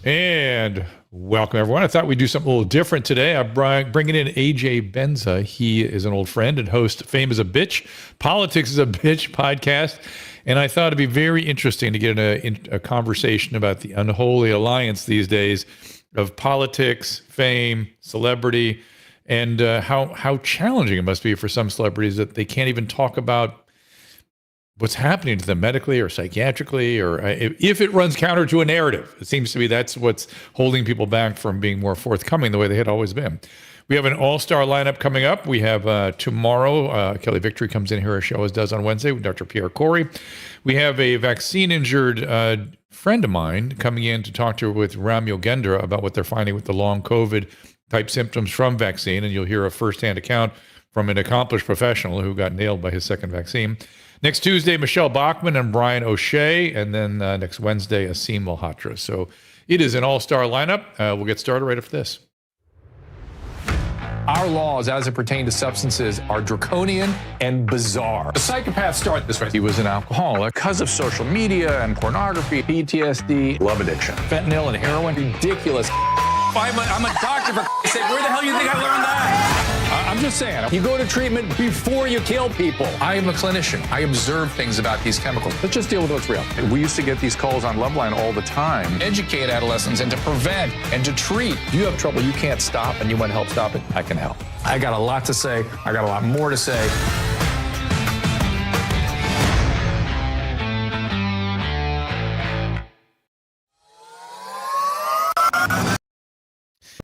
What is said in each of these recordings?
And welcome, everyone. I thought we'd do something a little different today. I'm bringing in AJ Benza. He is an old friend and host Fame is a Bitch, Politics is a Bitch podcast. And I thought it'd be very interesting to get in a conversation about the unholy alliance these days of politics, fame, celebrity, and how challenging it must be for some celebrities that they can't even talk about what's happening to them medically or psychiatrically, or if it runs counter to a narrative. It seems to be that's what's holding people back from being more forthcoming the way they had always been. We have an all-star lineup coming up. We have tomorrow, Kelly Victory comes in here, our show as does on Wednesday with Dr. Pierre Corey. We have a vaccine-injured friend of mine coming in to talk to with Ramyo Gendra about what they're finding with the long COVID-type symptoms from vaccine, and you'll hear a firsthand account from an accomplished professional who got nailed by his second vaccine. Next Tuesday, Michelle Bachmann and Brian O'Shea. And then next Wednesday, Asim Malhotra. So it is an all-star lineup. We'll get started right after this. Our laws, as it pertains to substances, are draconian and bizarre. The psychopaths start this way. He was an alcoholic because of social media and pornography, PTSD, love addiction, fentanyl and heroin. Ridiculous. I'm a doctor, for sake. Where the hell do you think I learned that? I'm just saying, you go to treatment before you kill people. I am a clinician. I observe things about these chemicals. Let's just deal with what's real. We used to get these calls on Loveline all the time. Educate adolescents and to prevent and to treat. If you have trouble you can't stop and you want to help stop it, I can help. I got a lot to say. I got a lot more to say.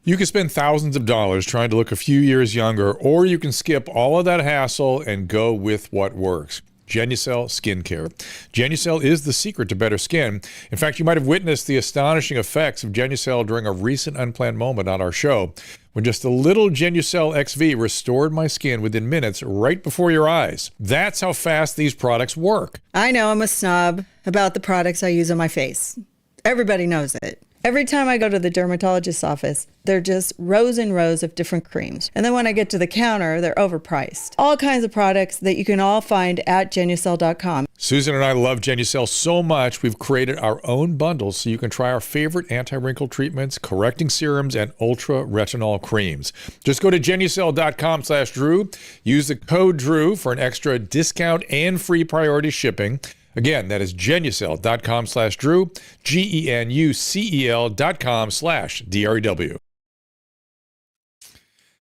You can spend thousands of dollars trying to look a few years younger, or you can skip all of that hassle and go with what works. Genucel Skincare. Genucel is the secret to better skin. In fact, you might have witnessed the astonishing effects of Genucel during a recent unplanned moment on our show, when just a little Genucel XV restored my skin within minutes right before your eyes. That's how fast these products work. I know I'm a snob about the products I use on my face. Everybody knows it. Every time I go to the dermatologist's office, they're just rows and rows of different creams. And then when I get to the counter, they're overpriced. All kinds of products that you can all find at Genucel.com. Susan and I love Genucel so much, we've created our own bundles so you can try our favorite anti-wrinkle treatments, correcting serums, and ultra-retinol creams. Just go to Genucel.com/Drew. Use the code Drew for an extra discount and free priority shipping. Again, that is Genucel.com/Drew, GENUCEL.com/DREW.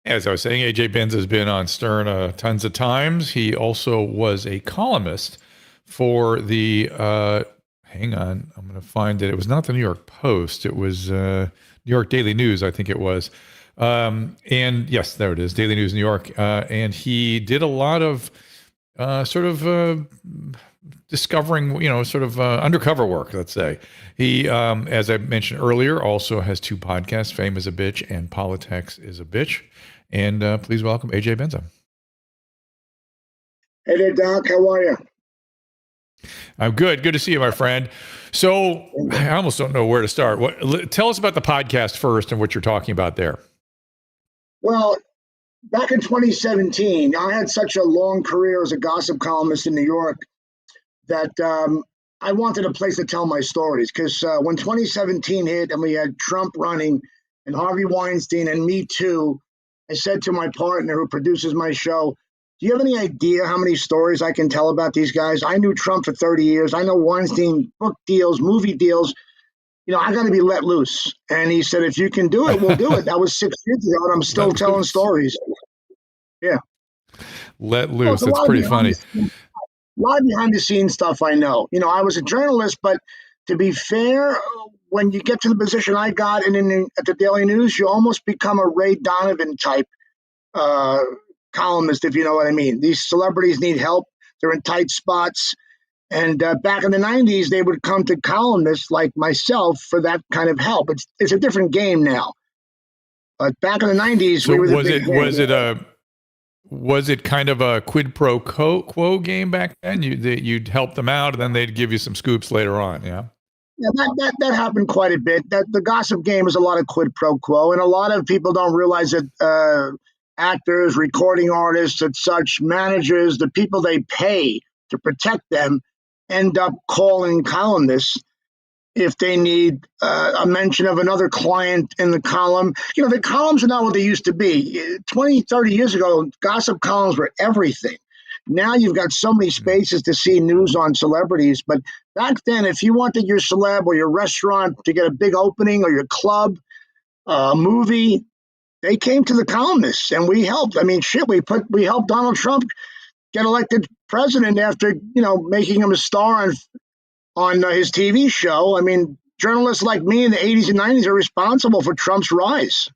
As I was saying, AJ Benza has been on Stern tons of times. He also was a columnist for the, hang on, I'm going to find it. It was not the New York Post. It was New York Daily News, I think it was. And yes, there it is, Daily News New York. And he did a lot of discovering, undercover work, let's say. He, as I mentioned earlier, also has two podcasts, Fame is a Bitch and Politics is a Bitch. And please welcome AJ Benza. Hey there, Doc. How are you? I'm good. Good to see you, my friend. So I almost don't know where to start. Tell us about the podcast first and what you're talking about there. Well, back in 2017, I had such a long career as a gossip columnist in New York that I wanted a place to tell my stories. Because when 2017 hit and we had Trump running and Harvey Weinstein and Me Too, I said to my partner who produces my show, do you have any idea how many stories I can tell about these guys? I knew Trump for 30 years. I know Weinstein, book deals, movie deals. I got to be let loose. And he said, if you can do it, we'll do it. That was 6 years ago, and I'm still telling stories. Yeah. Let loose. That's pretty funny. A lot of behind the scenes stuff I know. I was a journalist, but to be fair, when you get to the position I got at the Daily News, you almost become a Ray Donovan type columnist, if you know what I mean. These celebrities need help. They're in tight spots. And back in the 90s, they would come to columnists like myself for that kind of help. It's a different game now. But back in the 90s, so was it kind of a quid pro quo game back then? You'd help them out, and then they'd give you some scoops later on, yeah? Yeah, that happened quite a bit. The gossip game is a lot of quid pro quo, and a lot of people don't realize that actors, recording artists, and such, managers, the people they pay to protect them, end up calling columnists if they need a mention of another client in the column. The columns are not what they used to be. 20, 30 years ago, gossip columns were everything. Now you've got so many spaces to see news on celebrities. But back then, if you wanted your celeb or your restaurant to get a big opening, or your club, movie, they came to the columnists, and we helped. I mean, shit, we helped Donald Trump get elected president after, making him a star on his TV show. I mean, journalists like me in the 80s and 90s are responsible for Trump's rise.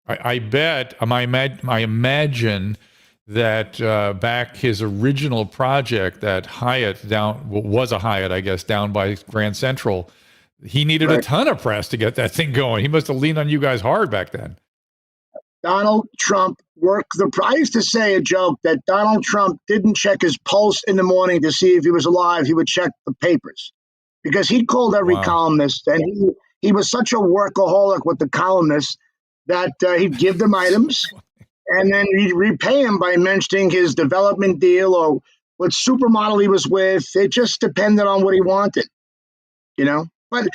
I bet, I imagine that back his original project, that Hyatt was a Hyatt, I guess, down by Grand Central, he needed a ton of press to get that thing going. He must have leaned on you guys hard back then. Donald Trump worked I used to say a joke that Donald Trump didn't check his pulse in the morning to see if he was alive. He would check the papers, because he called every columnist, and he was such a workaholic with the columnists that he'd give them items, and then he'd repay him by mentioning his development deal or what supermodel he was with. It just depended on what he wanted, But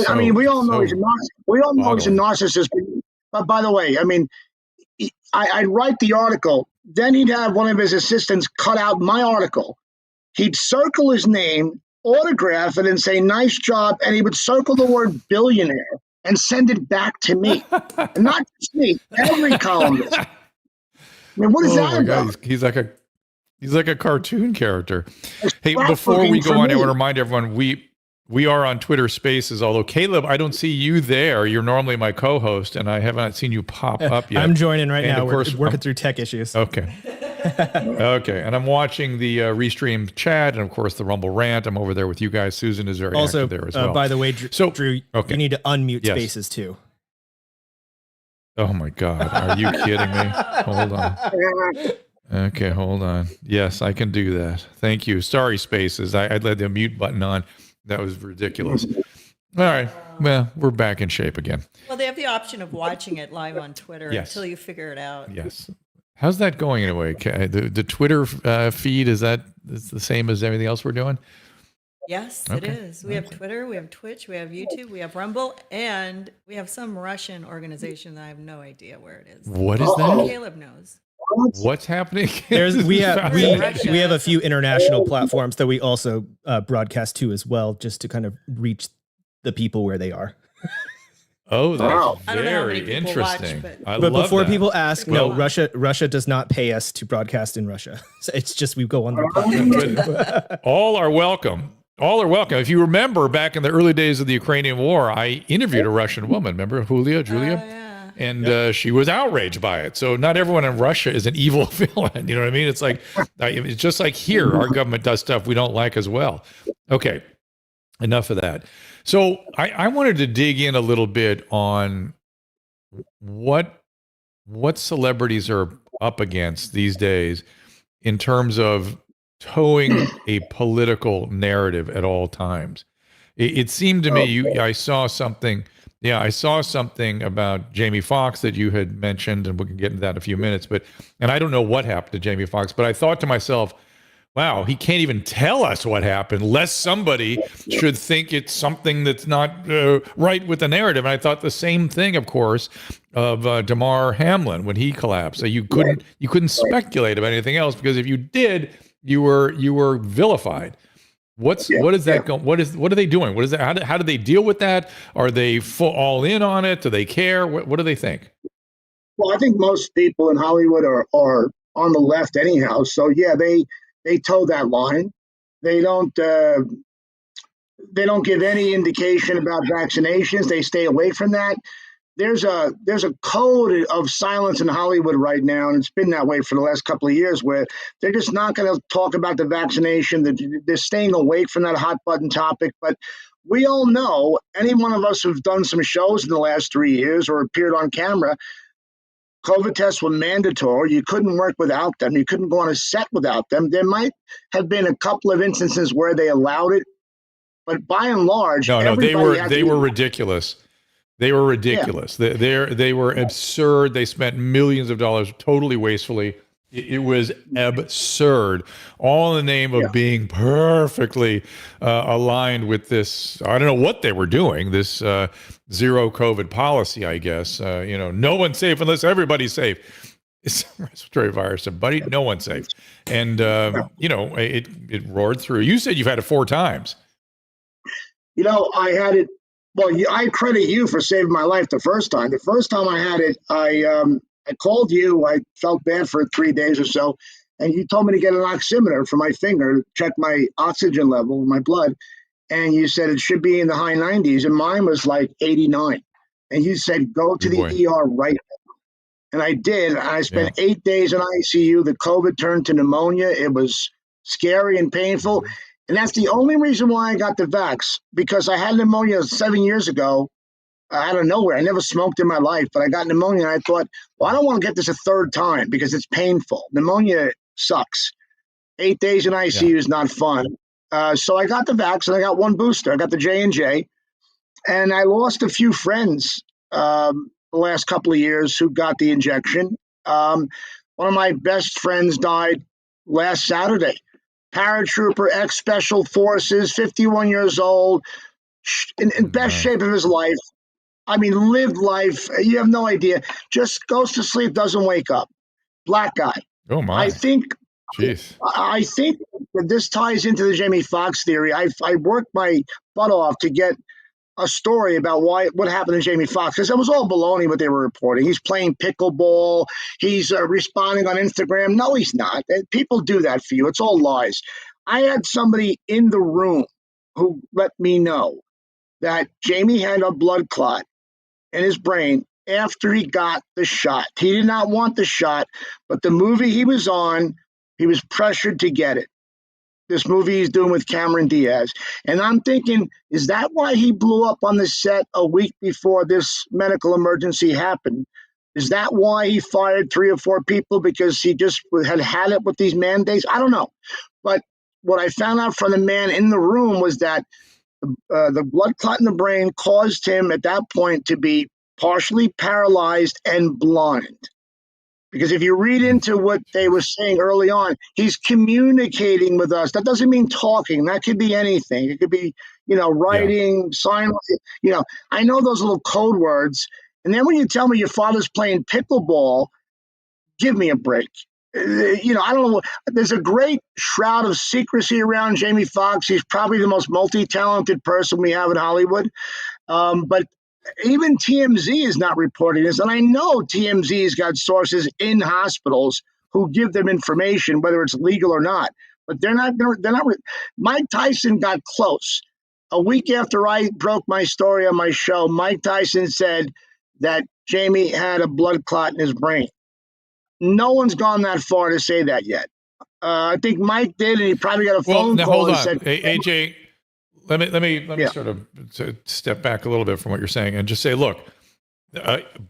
I mean, we all know he's a narcissist. But by the way, I mean, I'd write the article, then he'd have one of his assistants cut out my article. He'd circle his name, autograph it, and say, "Nice job," and he would circle the word billionaire and send it back to me. And not just me, every columnist. I mean, what is that about? He's like a cartoon character. Hey, before we go on, I want to remind everyone, we are on Twitter Spaces, although Caleb, I don't see you there. You're normally my co-host, and I haven't seen you pop up yet. I'm joining right now. We're working through tech issues. Okay. Okay. And I'm watching the Restream chat, and of course the Rumble rant. I'm over there with you guys. Susan is very active there as well. By the way, Drew, you need to unmute Spaces too. Oh my God. Are you kidding me? Hold on. Okay, hold on. Yes, I can do that. Thank you. Sorry, Spaces. I led the mute button on. That was ridiculous. All right. Well, we're back in shape again. Well, they have the option of watching it live on Twitter until you figure it out. Yes. How's that going anyway? The Twitter feed, is the same as everything else we're doing? Yes, it is. We have Twitter, we have Twitch, we have YouTube, we have Rumble, and we have some Russian organization that I have no idea where it is. What is that? Caleb knows. What's happening? We have a few international platforms that we also broadcast to as well, just to kind of reach the people where they are. Oh, that's very interesting. But before people ask, no, Russia does not pay us to broadcast in Russia. So it's just we go on the platform. All are welcome. All are welcome. If you remember, back in the early days of the Ukrainian war, I interviewed a Russian woman. Remember Julia? And she was outraged by it. So not everyone in Russia is an evil villain. You know what I mean? It's like, it's just like here, our government does stuff we don't like as well. Okay, enough of that. So I wanted to dig in a little bit on what celebrities are up against these days in terms of towing a political narrative at all times. It seemed to me, I saw something about Jamie Foxx that you had mentioned, and we can get into that in a few minutes. And I don't know what happened to Jamie Foxx, but I thought to myself, wow, he can't even tell us what happened, lest somebody should think it's something that's not right with the narrative. And I thought the same thing, of course, of Damar Hamlin when he collapsed. So you couldn't speculate about anything else, because if you did, you were vilified. What are they doing? What is that? How do they deal with that? Are they all in on it? Do they care? What do they think? Well, I think most people in Hollywood are on the left anyhow. So yeah, they toe that line. They don't give any indication about vaccinations. They stay away from that. There's a code of silence in Hollywood right now, and it's been that way for the last couple of years, where they're just not going to talk about the vaccination. They're staying away from that hot button topic. But we all know, any one of us who've done some shows in the last 3 years or appeared on camera, COVID tests were mandatory. You couldn't work without them. You couldn't go on a set without them. There might have been a couple of instances where they allowed it, but by and large, they were ridiculous. They were ridiculous. Yeah. They were absurd. They spent millions of dollars totally wastefully. It was absurd, all in the name of being perfectly aligned with this. I don't know what they were doing, this zero COVID policy, I guess. No one's safe unless everybody's safe. It's a respiratory virus, buddy. No one's safe. And, it roared through. You said you've had it 4 times. I had it. Well, I credit you for saving my life the first time. The first time I had it, I called you. I felt bad for 3 days or so, and you told me to get an oximeter for my finger, check my oxygen level, my blood, and you said it should be in the high 90s, and mine was like 89. And you said, go to the ER right now. And I did. I spent 8 days in ICU. The COVID turned to pneumonia. It was scary and painful. And that's the only reason why I got the vax, because I had pneumonia 7 years ago. Out of nowhere. I never smoked in my life, but I got pneumonia, and I thought, well, I don't want to get this a third time because it's painful. Pneumonia sucks. 8 days in ICU is not fun. So I got the vax, and I got 1 booster. I got the J&J, and I lost a few friends the last couple of years who got the injection. One of my best friends died last Saturday. Paratrooper, ex-Special Forces, 51 years old, in best shape of his life. I mean, lived life. You have no idea. Just goes to sleep, doesn't wake up. Black guy. Oh my! I think that this ties into the Jamie Foxx theory. I worked my butt off to get a story about what happened to Jamie Foxx, because it was all baloney what they were reporting. He's playing pickleball. He's responding on Instagram. No, he's not. People do that for you. It's all lies. I had somebody in the room who let me know that Jamie had a blood clot in his brain after he got the shot. He did not want the shot, but the movie he was on, he was pressured to get it. This movie he's doing with Cameron Diaz. And I'm thinking, is that why he blew up on the set a week before this medical emergency happened? Is that why he fired 3 or 4 people, because he just had it with these mandates? I don't know. But what I found out from the man in the room was that the blood clot in the brain caused him at that point to be partially paralyzed and blind. Because if you read into what they were saying early on, he's communicating with us. That doesn't mean talking. That could be anything. It could be, writing, sign. I know those little code words. And then when you tell me your father's playing pickleball, give me a break. I don't know. There's a great shroud of secrecy around Jamie Foxx. He's probably the most multi-talented person we have in Hollywood. But even TMZ is not reporting this. And I know TMZ's got sources in hospitals who give them information, whether it's legal or not. But they're not. Mike Tyson got close. A week after I broke my story on my show, Mike Tyson said that Jamie had a blood clot in his brain. No one's gone that far to say that yet. I think Mike did, and he probably got a phone call. Hold and on, said, AJ. Let me sort of step back a little bit from what you're saying and just say, look,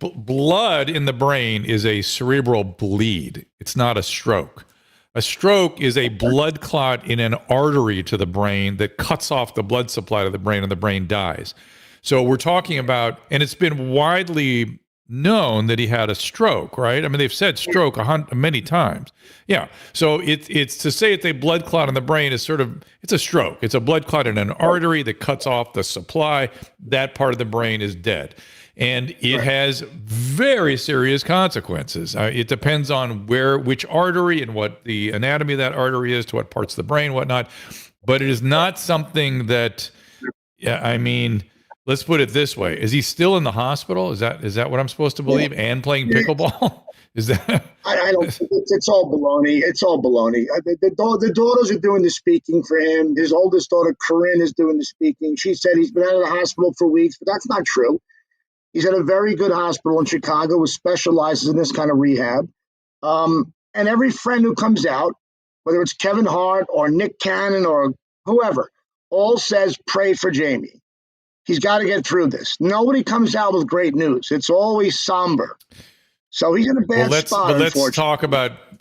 blood in the brain is a cerebral bleed. It's not a stroke. A stroke is a blood clot in an artery to the brain that cuts off the blood supply to the brain, and the brain dies. So we're talking about, and it's been widely known that he had a stroke, right? I mean, they've said stroke many times. Yeah. So it's to say it's a blood clot in the brain is it's a stroke. It's a blood clot in an artery that cuts off the supply. That part of the brain is dead. And it has very serious consequences. It depends on which artery and what the anatomy of that artery is, to what parts of the brain, whatnot. But it is not something that, let's put it this way. Is he still in the hospital? Is that what I'm supposed to believe? And playing pickleball? Is that? I don't think it's all baloney. It's all baloney. The daughters are doing the speaking for him. His oldest daughter, Corinne, is doing the speaking. She said he's been out of the hospital for weeks, but that's not true. He's at a very good hospital in Chicago which specializes in this kind of rehab. And every friend who comes out, whether it's Kevin Hart or Nick Cannon or whoever, all says, pray for Jamie. He's got to get through this. Nobody comes out with great news. It's always somber. So he's in a bad spot.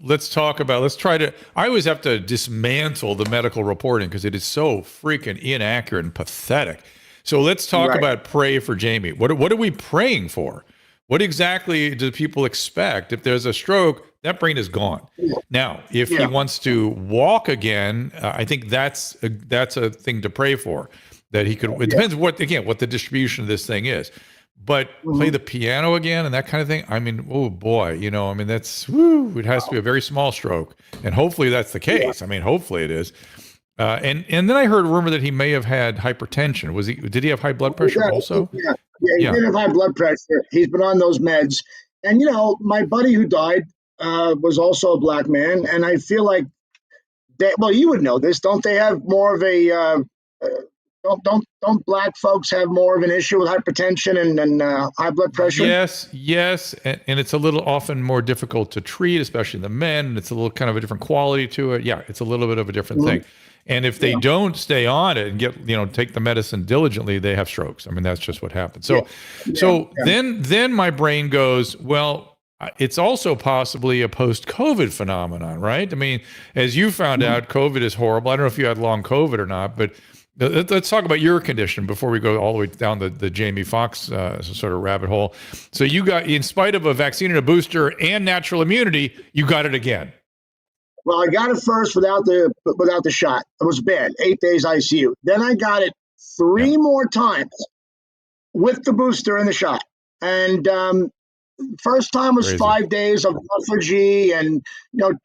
Let's try to, I always have to dismantle the medical reporting because it is so freaking inaccurate and pathetic. So let's talk about pray for Jamie. What are we praying for? What exactly do people expect? If there's a stroke, that brain is gone. Now, if he wants to walk again, I think that's a thing to pray for, that he could. It depends what the distribution of this thing is. But play the piano again and that kind of thing. I mean, oh boy, that's it has to be a very small stroke, and hopefully that's the case. I mean, hopefully it is. And then I heard a rumor that he may have had hypertension. Did he have high blood pressure also? He did have high blood pressure. He's been on those meds. And, my buddy who died was also a black man. And I feel like, you would know this. Don't they have more of a, don't black folks have more of an issue with hypertension and high blood pressure? Yes. And it's a little often more difficult to treat, especially in the men. And it's a little kind of a different quality to it. Yeah, it's a little bit of a different thing. And if they don't stay on it and take the medicine diligently, they have strokes. I mean, that's just what happens. So then my brain goes, well, it's also possibly a post-COVID phenomenon, right? I mean, as you found out, COVID is horrible. I don't know if you had long COVID or not, but let's talk about your condition before we go all the way down the Jamie Foxx sort of rabbit hole. So you got, in spite of a vaccine and a booster and natural immunity, you got it again. Well, I got it first without the shot. It was bad. 8 days ICU. Then I got it three more times with the booster and the shot. And first time was 5 days of lethargy and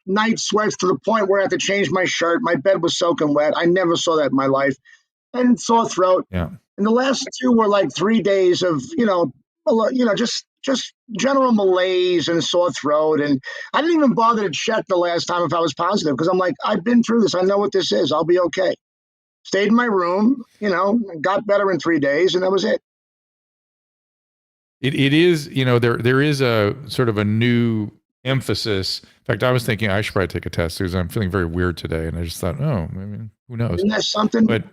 night sweats to the point where I had to change my shirt. My bed was soaking wet. I never saw that in my life. And sore throat. Yeah. And the last two were like 3 days of just general malaise and sore throat. And I didn't even bother to check the last time if I was positive, because I'm like, I've been through this. I know what this is. I'll be okay. Stayed in my room, got better in 3 days, and that was it. It is, there is a sort of a new emphasis. In fact, I was thinking I should probably take a test because I'm feeling very weird today. And I just thought, who knows? Isn't that something? But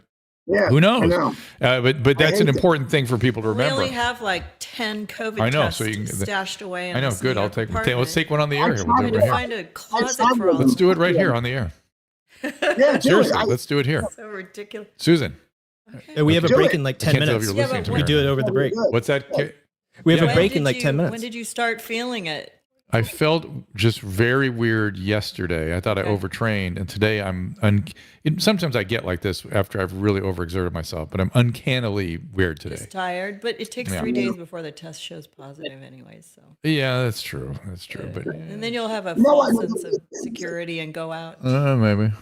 who knows? But that's an important thing for people to remember. We only have like 10 COVID tests so stashed away. I know. Good. I'll take. Let's take one on the air. We'll do it right find a closet for all. Let's do it right here on the air. Seriously, let's do it here. So ridiculous. Susan. Okay. We have a break in like 10 minutes. We do it over the break. What's that? We have a break in like 10 minutes. When did you start feeling it? I felt just very weird yesterday. I thought I overtrained, and today sometimes I get like this after I've really overexerted myself, but I'm uncannily weird today. Just tired, but it takes 3 days before the test shows positive anyway. So yeah, that's true. But and then you'll have a false sense of security and go out. Maybe.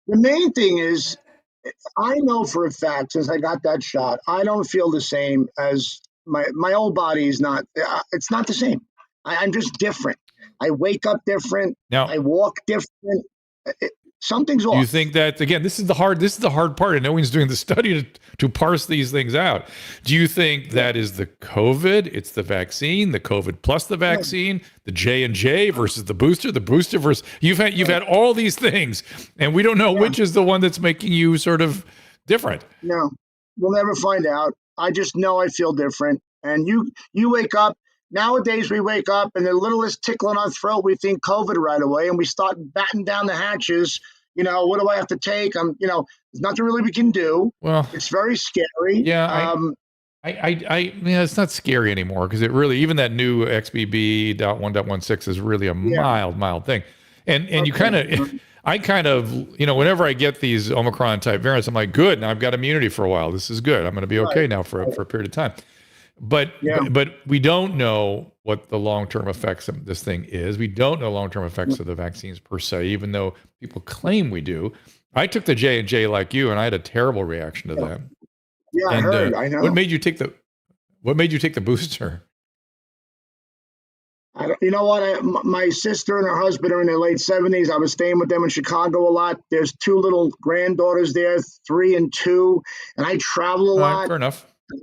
The main thing is, I know for a fact, since I got that shot, I don't feel the same as my old body is not. It's not the same. I'm just different. I wake up different. Now, I walk different. Something's off. You think that, again, this is the hard part, and no one's doing the study to parse these things out. Do you think that is the COVID, it's the vaccine, the COVID plus the vaccine, the J&J versus the booster versus, you've had all these things, and we don't know which is the one that's making you sort of different. No, we'll never find out. I just know I feel different. And you wake up. Nowadays, we wake up and the littlest tickle in our throat, we think COVID right away, and we start batting down the hatches. What do I have to take? There's nothing really we can do. Well, it's very scary. Yeah, it's not scary anymore because it really, even that new XBB.1.16 is really a mild thing. And you I kind of, whenever I get these Omicron type variants, I'm like, good, now I've got immunity for a while. This is good. I'm going to be okay now for a period of time. But we don't know what the long-term effects of this thing is. We don't know long-term effects of the vaccines per se, even though people claim we do. I took the J&J like you, and I had a terrible reaction to that. Yeah, I heard. I know. What made you take the booster? You know what? My sister and her husband are in their late 70s. I was staying with them in Chicago a lot. There's two little granddaughters there, 3 and 2, and I travel a lot. Fair enough. And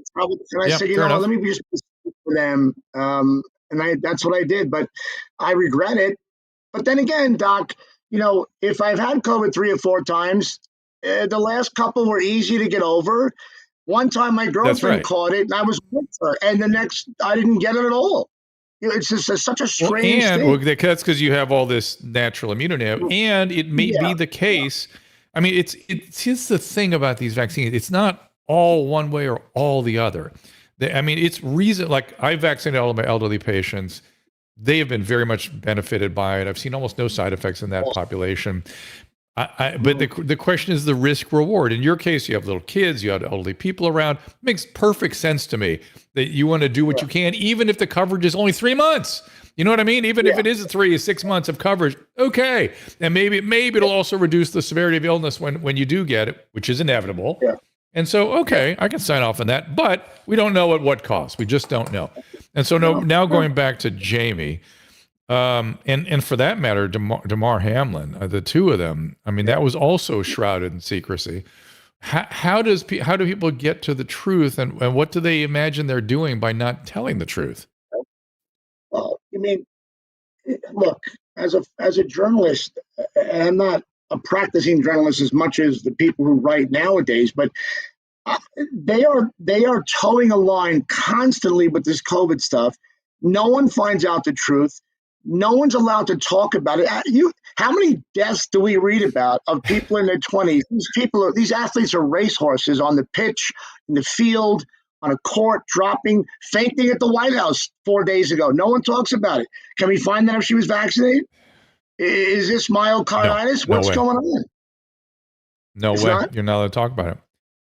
I said, let me just for them. That's what I did, but I regret it. But then again, Doc, if I've had COVID 3 or 4 times, the last couple were easy to get over. One time my girlfriend caught it and I was with her, and the next I didn't get it at all. It's just such a strange thing. Well, that's because you have all this natural immunity, and it may be the case. I mean, it's just the thing about these vaccines. It's not all one way or all the other. I mean, it's reason, like I vaccinated all of my elderly patients. They have been very much benefited by it. I've seen almost no side effects in that population. But the question is the risk reward. In your case, you have little kids, you have elderly people around. It makes perfect sense to me that you want to do what you can, even if the coverage is only 3 months. You know what I mean? Even if it is 6 months of coverage, okay. And maybe it'll also reduce the severity of illness when you do get it, which is inevitable. Yeah. And so, okay, I can sign off on that, but we don't know at what cost. We just don't know. And so now going back to Jamie, and for that matter, Damar Hamlin, the two of them, I mean, that was also shrouded in secrecy. How do people get to the truth, and what do they imagine they're doing by not telling the truth? Well, I mean, look, as a journalist, and I'm not a practicing journalist as much as the people who write nowadays, but they are towing a line constantly with this COVID stuff. No one finds out the truth. No one's allowed to talk about it. How many deaths do we read about of people in their 20s? These athletes are racehorses on the pitch, in the field, on a court, fainting at the White House 4 days ago. No one talks about it. Can we find out if she was vaccinated? Is this myocarditis? No What's way. going on? No It's way. not? You're not allowed to talk about it.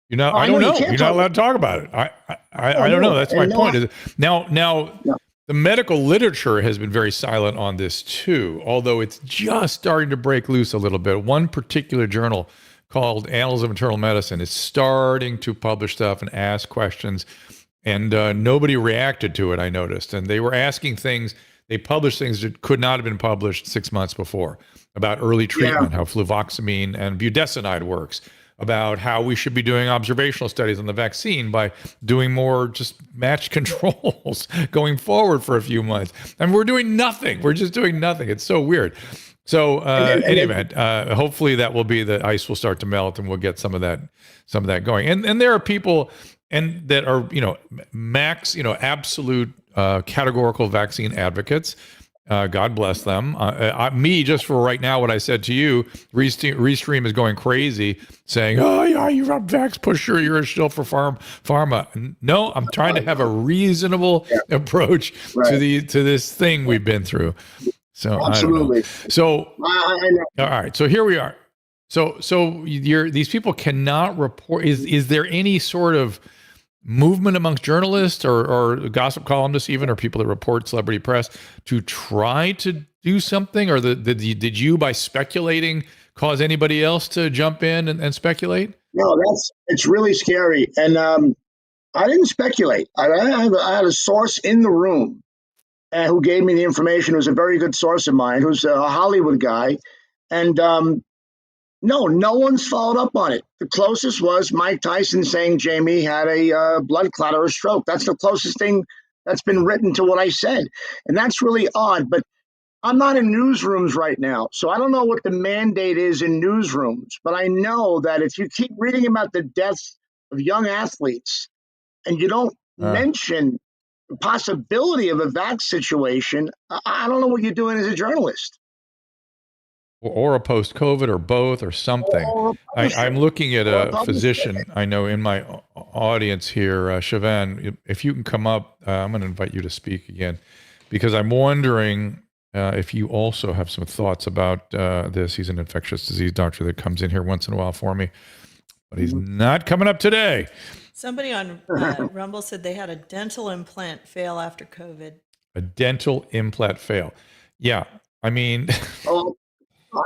You're not. I I don't know, know. you can't You're not talk allowed to talk about it. I don't know. That's my point. Now, the medical literature has been very silent on this too, although it's just starting to break loose a little bit. One particular journal called Annals of Internal Medicine is starting to publish stuff and ask questions, and nobody reacted to it, I noticed. And they were asking things, they published things that could not have been published 6 months before about early treatment, how fluvoxamine and budesonide works, about how we should be doing observational studies on the vaccine by doing more just matched controls going forward for a few months. And we're doing nothing. We're just doing nothing. It's so weird. So in any event, hopefully that will be, the ice will start to melt and we'll get some of that going. And there are people that are, absolute categorical vaccine advocates. God bless them. Me, just for right now, what I said to you, Restream is going crazy saying, oh, yeah, you're a vax pusher. You're a shill for pharma. No, I'm trying to have a reasonable approach to this thing we've been through. So Absolutely. I don't know. So, I know. all right. So here we are. So these people cannot report. Is there any sort of movement amongst journalists or gossip columnists even, or people that report celebrity press, to try to do something? Or did you, by speculating, cause anybody else to jump in and speculate? No, it's really scary. And I didn't speculate. I had a source in the room who gave me the information. It was a very good source of mine, who's a Hollywood guy. And no one's followed up on it. The closest was Mike Tyson saying Jamie had a blood clot or a stroke. That's the closest thing that's been written to what I said. And that's really odd. But I'm not in newsrooms right now, so I don't know what the mandate is in newsrooms. But I know that if you keep reading about the deaths of young athletes and you don't mention the possibility of a vax situation, I don't know what you're doing as a journalist. Or a post-COVID, or both, or something. I'm looking at a physician I know in my audience here, Siobhan. If you can come up, I'm going to invite you to speak again, because I'm wondering if you also have some thoughts about this. He's an infectious disease doctor that comes in here once in a while for me, but he's not coming up today. Somebody on Rumble said they had a dental implant fail after COVID. A dental implant fail. Yeah. I mean...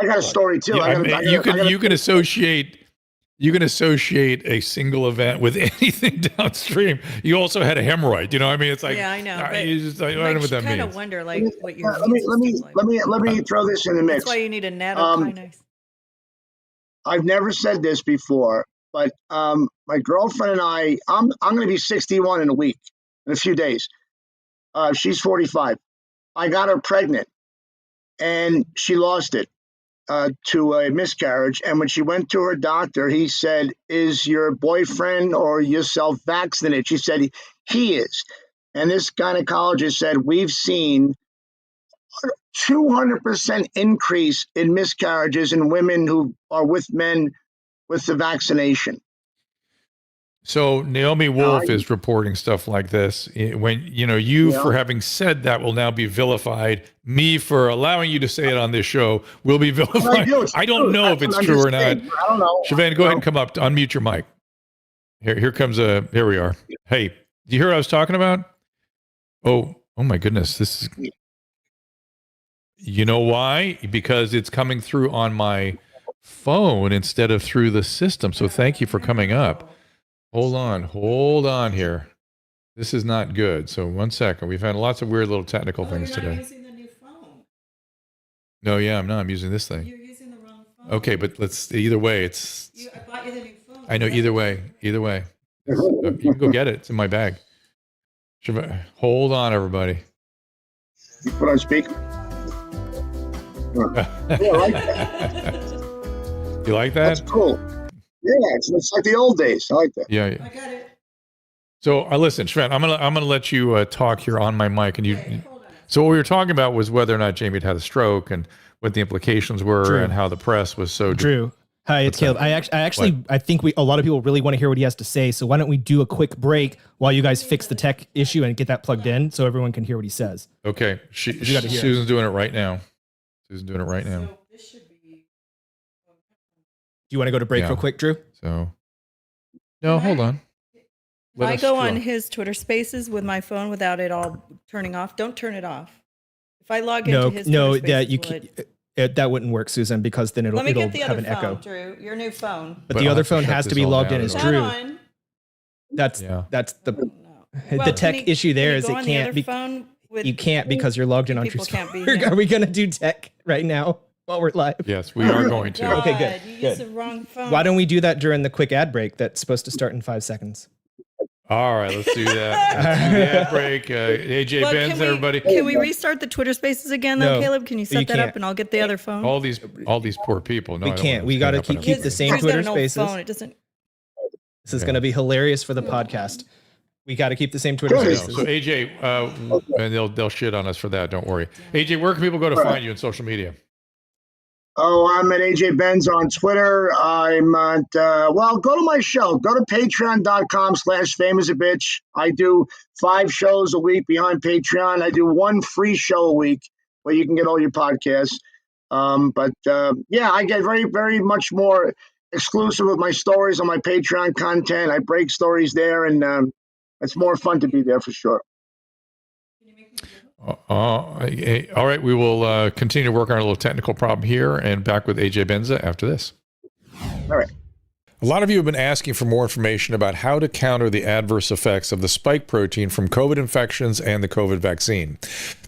I got a story too. You can associate a single event with anything downstream. You also had a hemorrhoid. You know, I mean, it's like, yeah, I know. You just, I don't know what that means. I kind of wonder, like, what your let me throw this in the mix. That's why you need a nattokinase. I've never said this before, but my girlfriend and I'm going to be 61 in a few days. She's 45. I got her pregnant, and she lost it to a miscarriage. And when she went to her doctor, he said, "Is your boyfriend or yourself vaccinated?" She said, "He is." And this gynecologist said, "We've seen 200% increase in miscarriages in women who are with men with the vaccination." So Naomi Wolf is reporting stuff like this. When you for having said that will now be vilified. Me for allowing you to say it on this show will be vilified. I don't know if it's true or not. I don't know. Siobhan, go ahead and come up. Unmute your mic. Here we are. Hey, do you hear what I was talking about? Oh my goodness. This is, you know why? Because it's coming through on my phone instead of through the system. So thank you for coming up. Hold on here. This is not good. So 1 second. We've had lots of weird little technical things today. You're using the new phone. No, yeah, I'm not. I'm using this thing. You're using the wrong phone. Okay, but either way, I bought you the new phone. I know either way. You can go get it. It's in my bag. Hold on, everybody. You put on speaker. Yeah, I like that. You like that? That's cool. Yeah, it's like the old days. I like that. Yeah. I got it. So listen, Shred, I'm gonna let you talk here on my mic, and you. Hold on. So what we were talking about was whether or not Jamie had had a stroke and what the implications were, Drew. and how the press was so. Drew, hi, it's Caleb. I actually I think a lot of people really want to hear what he has to say. So why don't we do a quick break while you guys fix the tech issue and get that plugged in so everyone can hear what he says. Okay, gotta hear. Susan's doing it right now. So this should be. Do you want to go to break real quick, Drew? So, no, hold on. If I go on his Twitter Spaces with my phone without it all turning off, don't turn it off. If I log into his Twitter Spaces, that wouldn't work, Susan, because then it'll let me get the have other an phone, echo. Drew. Your new phone. But the other phone has to be logged in as Drew. On? That's Oh, the no. the tech issue there is it can't be. You can't because you're logged in on people True can't be Are here. we going to do tech right now while we're live? Yes, we are going to. God, Okay, good, You good. used the wrong phone. Why don't we do that during the quick ad break that's supposed to start in 5 seconds? All right, let's do that. Let's do the ad break. AJ Well, Benz, everybody. Can we restart the Twitter Spaces again, though, No, Caleb? Can you set you that can't. up and I'll get the other phone? All these poor people. No, We I don't can't. want We to got to hang up on keep them. the same Drew's got Twitter an old Spaces. phone. It doesn't. This is going to be hilarious for the podcast. We got to keep the same Twitter I know. Spaces. So AJ, and they'll shit on us for that. Don't worry. AJ, where can people go to find you on social media? Oh, I'm at AJ Benza on Twitter. I'm at, go to my show. Go to patreon.com/famousabitch. I do 5 shows a week behind Patreon. I do 1 free show a week where you can get all your podcasts. I get very, very much more exclusive with my stories on my Patreon content. I break stories there, and it's more fun to be there for sure. All right, we will continue to work on a little technical problem here, and back with AJ Benza after this. All right. A lot of you have been asking for more information about how to counter the adverse effects of the spike protein from COVID infections and the COVID vaccine.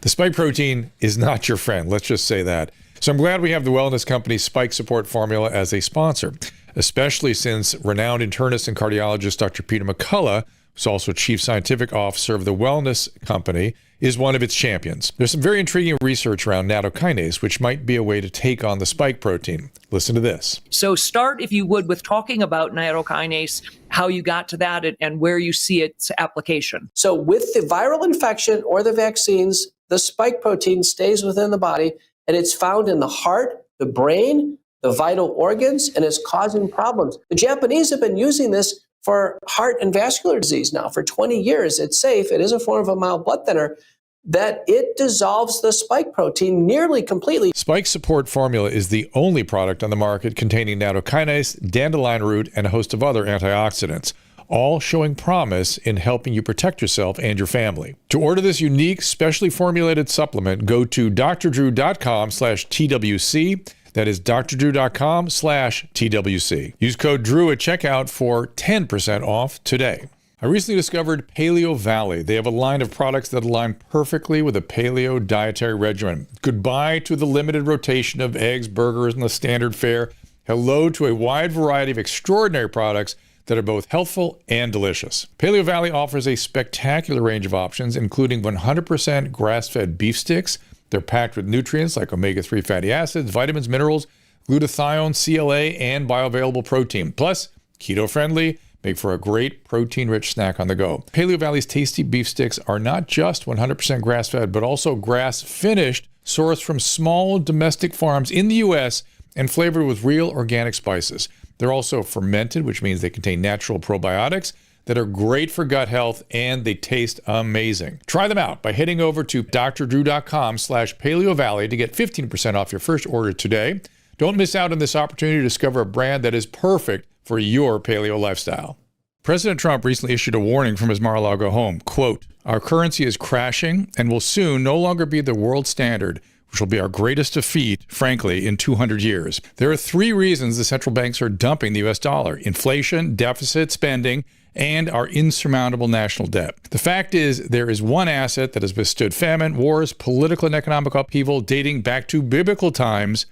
The spike protein is not your friend, let's just say that. So I'm glad we have the wellness company Spike Support Formula as a sponsor, especially since renowned internist and cardiologist Dr. Peter McCullough, who's also chief scientific officer of the wellness company, is one of its champions. There's some very intriguing research around nattokinase, which might be a way to take on the spike protein. Listen to this. So start, if you would, with talking about nattokinase, how you got to that and where you see its application. So with the viral infection or the vaccines, the spike protein stays within the body, and it's found in the heart, the brain, the vital organs, and it's causing problems. The Japanese have been using this for heart and vascular disease now for 20 years. It's safe. It is a form of a mild blood thinner that it dissolves the spike protein nearly completely. Spike Support Formula is the only product on the market containing nattokinase, dandelion root, and a host of other antioxidants, all showing promise in helping you protect yourself and your family. To order this unique, specially formulated supplement, go to drdrew.com/TWC. That is drdrew.com/TWC. Use code DREW at checkout for 10% off today. I recently discovered Paleo Valley. They have a line of products that align perfectly with a paleo dietary regimen. Goodbye to the limited rotation of eggs, burgers, and the standard fare. Hello to a wide variety of extraordinary products that are both healthful and delicious. Paleo Valley offers a spectacular range of options, including 100% grass-fed beef sticks. They're packed with nutrients like omega-3 fatty acids, vitamins, minerals, glutathione, CLA, and bioavailable protein. Plus, keto-friendly, make for a great protein-rich snack on the go. Paleo Valley's tasty beef sticks are not just 100% grass-fed, but also grass-finished, sourced from small domestic farms in the U.S. and flavored with real organic spices. They're also fermented, which means they contain natural probiotics, that are great for gut health, and they taste amazing. Try them out by heading over to drdrew.com/paleovalley to get 15% off your first order today. Don't miss out on this opportunity to discover a brand that is perfect for your paleo lifestyle. President Trump recently issued a warning from his Mar-a-Lago home. Quote, "Our currency is crashing and will soon no longer be the world standard, which will be our greatest defeat, frankly, in 200 years. There are 3 reasons the central banks are dumping the U.S. dollar: inflation, deficit spending, and our insurmountable national debt. The fact is, there is one asset that has withstood famine, wars, political and economic upheaval dating back to biblical times: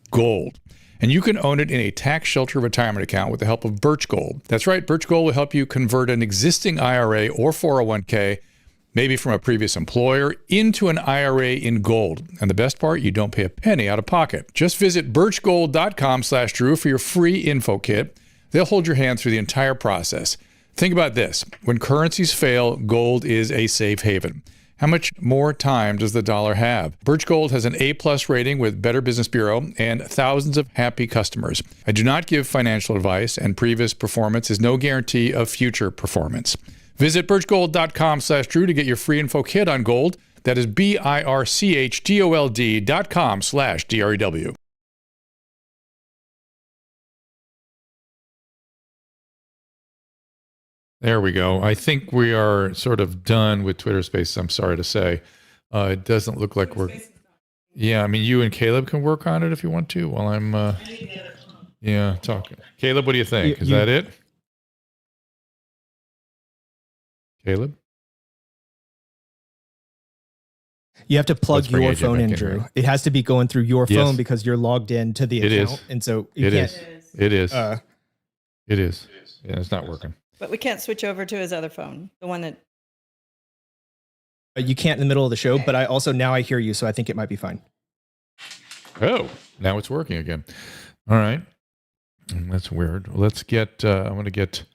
gold. And you can own it in a tax shelter retirement account with the help of Birch Gold. That's right, Birch Gold will help you convert an existing IRA or 401k, maybe from a previous employer, into an IRA in gold. And the best part, you don't pay a penny out of pocket. Just visit birchgold.com/Drew for your free info kit. They'll hold your hand through the entire process. Think about this. When currencies fail, gold is a safe haven. How much more time does the dollar have? Birch Gold has an A+ rating with Better Business Bureau and thousands of happy customers. I do not give financial advice, and previous performance is no guarantee of future performance. Visit birchgold.com/Drew to get your free info kit on gold. That is birchgold.com/DREW. There we go. I think we are sort of done with Twitter Spaces, I'm sorry to say. It doesn't look like we're... Yeah, I mean, you and Caleb can work on it if you want to while I'm... talking. Caleb, what do you think? Is that it? Caleb? You have to plug your AJ phone in, back in Drew. here. It has to be going through your phone Yes. because you're logged in to the It account. is. And so you It can't. is. It is. It is. Yeah, it's not working. But we can't switch over to his other phone, the one that... You can't in the middle of the show, but I also now I hear you, so I think it might be fine. Oh, now it's working again. All right. That's weird. Let's get, I'm going to get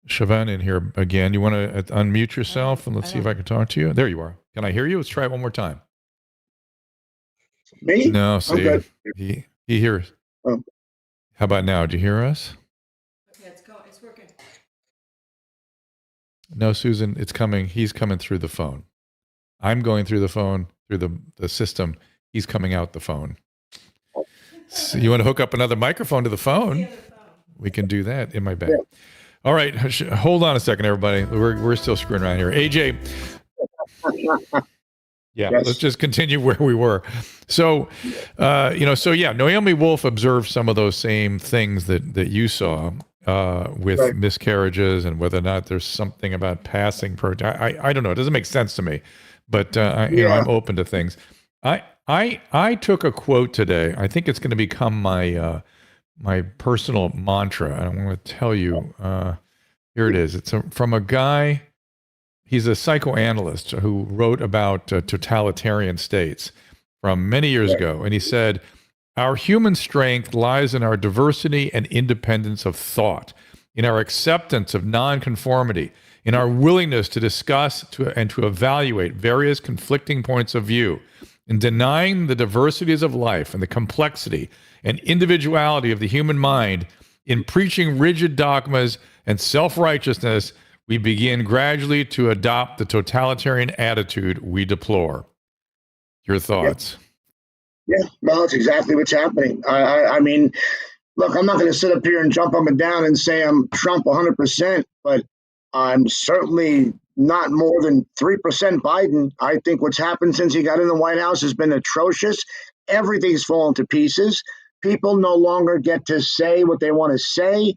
Siobhan in here again. You want to unmute yourself and let's see if I can talk to you. There you are. Can I hear you? Let's try it one more time. Me? No, see, Okay. he hears. Oh. How about now? Do you hear us? Okay, it's working. No, Susan, it's coming. He's coming through the phone. I'm going through the phone, through the system. He's coming out the phone. So you want to hook up another microphone to the phone? We can do that in my bag. Yeah. All right. Hold on a second, everybody. We're still screwing around here. AJ. Yeah, Yes. Let's just continue where we were. So, Naomi Wolf observed some of those same things that you saw with Right. miscarriages and whether or not there's something about passing protein. I don't know. It doesn't make sense to me, but I'm open to things. I took a quote today. I think it's going to become my my personal mantra. I want to tell you. Here it is. It's from a guy. He's a psychoanalyst who wrote about totalitarian states from many years ago. And he said, "Our human strength lies in our diversity and independence of thought, in our acceptance of nonconformity, in our willingness to discuss and to evaluate various conflicting points of view. In denying the diversities of life and the complexity and individuality of the human mind, in preaching rigid dogmas and self-righteousness, we begin gradually to adopt the totalitarian attitude we deplore." Your thoughts? Yeah, well, that's exactly what's happening. I mean, look, I'm not going to sit up here and jump up and down and say I'm Trump 100%, but I'm certainly not more than 3% Biden. I think what's happened since he got in the White House has been atrocious. Everything's fallen to pieces. People no longer get to say what they want to say.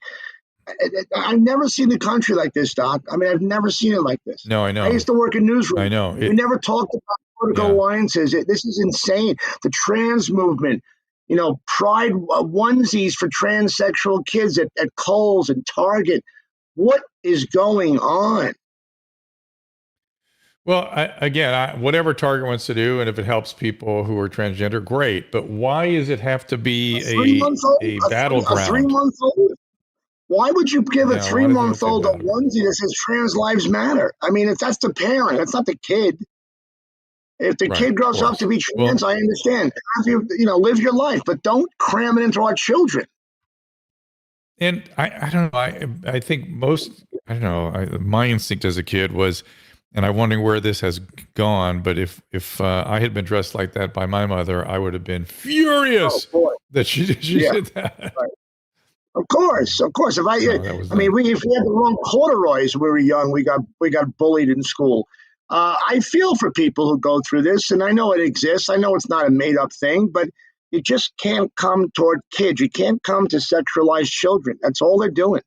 I've never seen the country like this, Doc. I mean, I've never seen it like this. No, I know. I used to work in newsrooms. I know. We never talked about political alliances. This is insane. The trans movement, pride onesies for transsexual kids at Kohl's and Target. What is going on? Well, whatever Target wants to do, and if it helps people who are transgender, great. But why does it have to be a battleground? A 3-month-old? Why would you give a Yeah, why does it 3-month-old a have to be a onesie that says trans lives matter? I mean, if that's the parent, that's not the kid. If the kid grows up to be trans, I understand. Live your life, but don't cram it into our children. And I don't know. I think most I don't know. My instinct as a kid was, and I'm wondering where this has gone. But if I had been dressed like that by my mother, I would have been furious that she did that. Right. Of course. If No, if we had the wrong corduroys when we were young, we got bullied in school. I feel for people who go through this, and I know it exists. I know it's not a made up thing, but you just can't come toward kids. You can't come to sexualize children. That's all they're doing.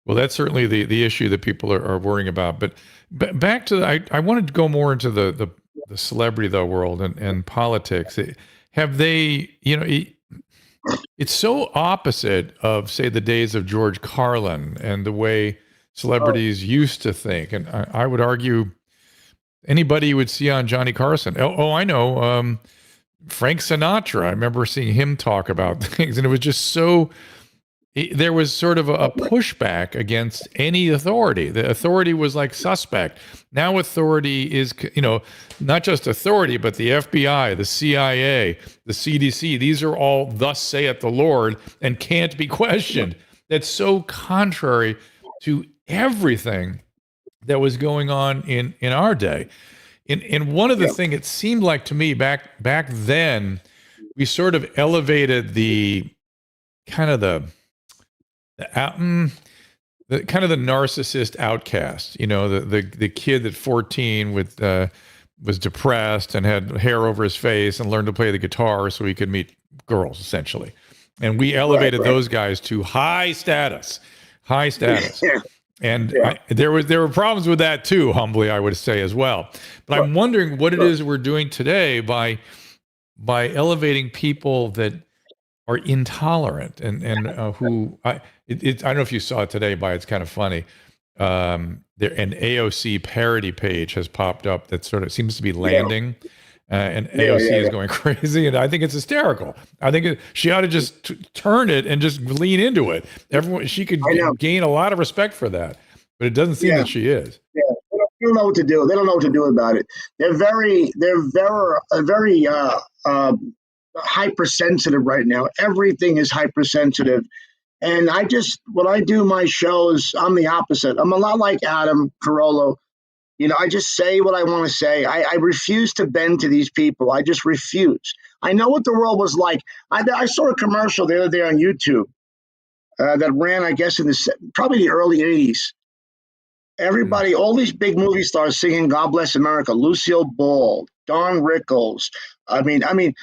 Well, that's certainly the issue that people are worrying about. But back to I wanted to go more into the celebrity world and politics. Have they, it's so opposite of, say, the days of George Carlin and the way celebrities used to think. And I would argue anybody you would see on Johnny Carson. Oh, I know. Frank Sinatra. I remember seeing him talk about things, and it was just so. There was sort of a pushback against any authority. The authority was like suspect. Now authority is, not just authority, but the FBI, the CIA, the CDC. These are all thus saith the Lord and can't be questioned. That's so contrary to everything that was going on in our day. And one of the things it seemed like to me back then, we sort of elevated the kind of the narcissist outcast, the kid at 14 was depressed and had hair over his face and learned to play the guitar so he could meet girls, essentially. And we elevated those guys to high status. And there were problems with that too, humbly, I would say as well. But I'm wondering what it is we're doing today by elevating people that are intolerant and who I don't know if you saw it today, but it's kind of funny. An AOC parody page has popped up that sort of seems to be landing, and AOC is going crazy, and I think it's hysterical. I think she ought to just turn it and just lean into it. She could gain a lot of respect for that, but it doesn't seem that she is. Yeah, they don't know what to do. They don't know what to do about it. They're very hypersensitive right now. Everything is hypersensitive. And when I do my shows, I'm the opposite. I'm a lot like Adam Carolla. I just say what I want to say. I refuse to bend to these people. I just refuse. I know what the world was like. I saw a commercial the other day on YouTube that ran, I guess, in probably the early 80s. Everybody, all these big movie stars singing God Bless America, Lucille Ball, Don Rickles. I mean, a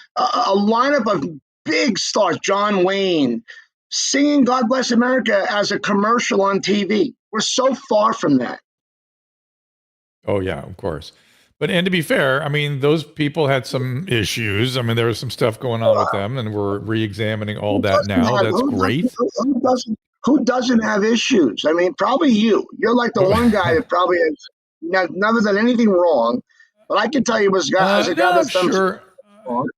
lineup of big stars, John Wayne, singing God Bless America as a commercial on TV. We're so far from that. Oh, yeah, of course. And to be fair, I mean, those people had some issues. I mean, there was some stuff going on with them, and we're re-examining all that now. That's great. Who doesn't have issues? I mean, probably you. You're like the one guy that probably has never done anything wrong. But I can tell you, as a guy that's done something wrong.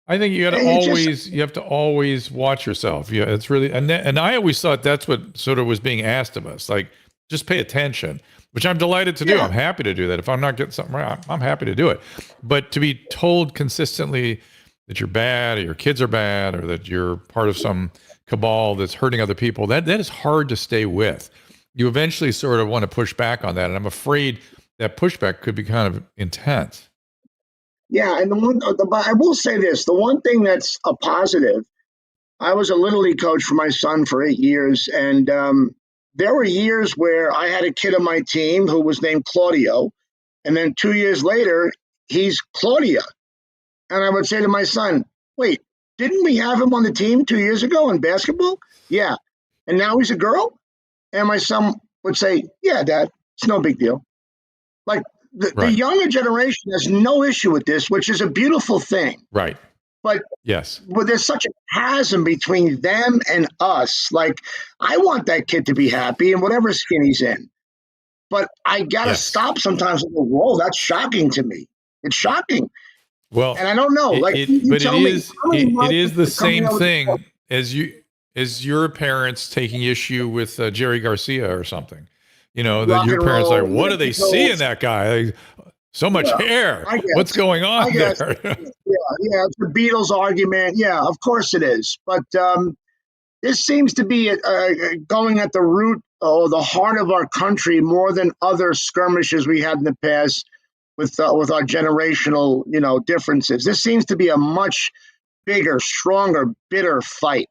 I think you have to always watch yourself. Yeah, it's really, and I always thought that's what sort of was being asked of us. Like, just pay attention, which I'm delighted to do. I'm happy to do that. If I'm not getting something right, I'm happy to do it. But to be told consistently that you're bad, or your kids are bad, or that you're part of some cabal that's hurting other people, that is hard to stay with. You eventually sort of want to push back on that, and I'm afraid that pushback could be kind of intense. Yeah, and I will say this: the one thing that's a positive, I was a Little League coach for my son for 8 years, and there were years where I had a kid on my team who was named Claudio, and then 2 years later, he's Claudia. And I would say to my son, wait, didn't we have him on the team 2 years ago in basketball? Yeah. And now he's a girl? And my son would say, yeah, Dad, it's no big deal. Like, the younger generation has no issue with this, which is a beautiful thing. Right. But there's such a chasm between them and us. Like, I want that kid to be happy in whatever skin he's in. But I got to stop sometimes and go, whoa, that's shocking to me. It's shocking. Well, and I don't know. It is the same thing as your parents taking issue with Jerry Garcia or something. That your parents are like, what do they see in that guy? Like, so much hair. What's going on there? Yeah, it's the Beatles argument. Yeah, of course it is. But this seems to be going at the root the heart of our country more than other skirmishes we had in the past with our generational, differences. This seems to be a much bigger, stronger, bitter fight.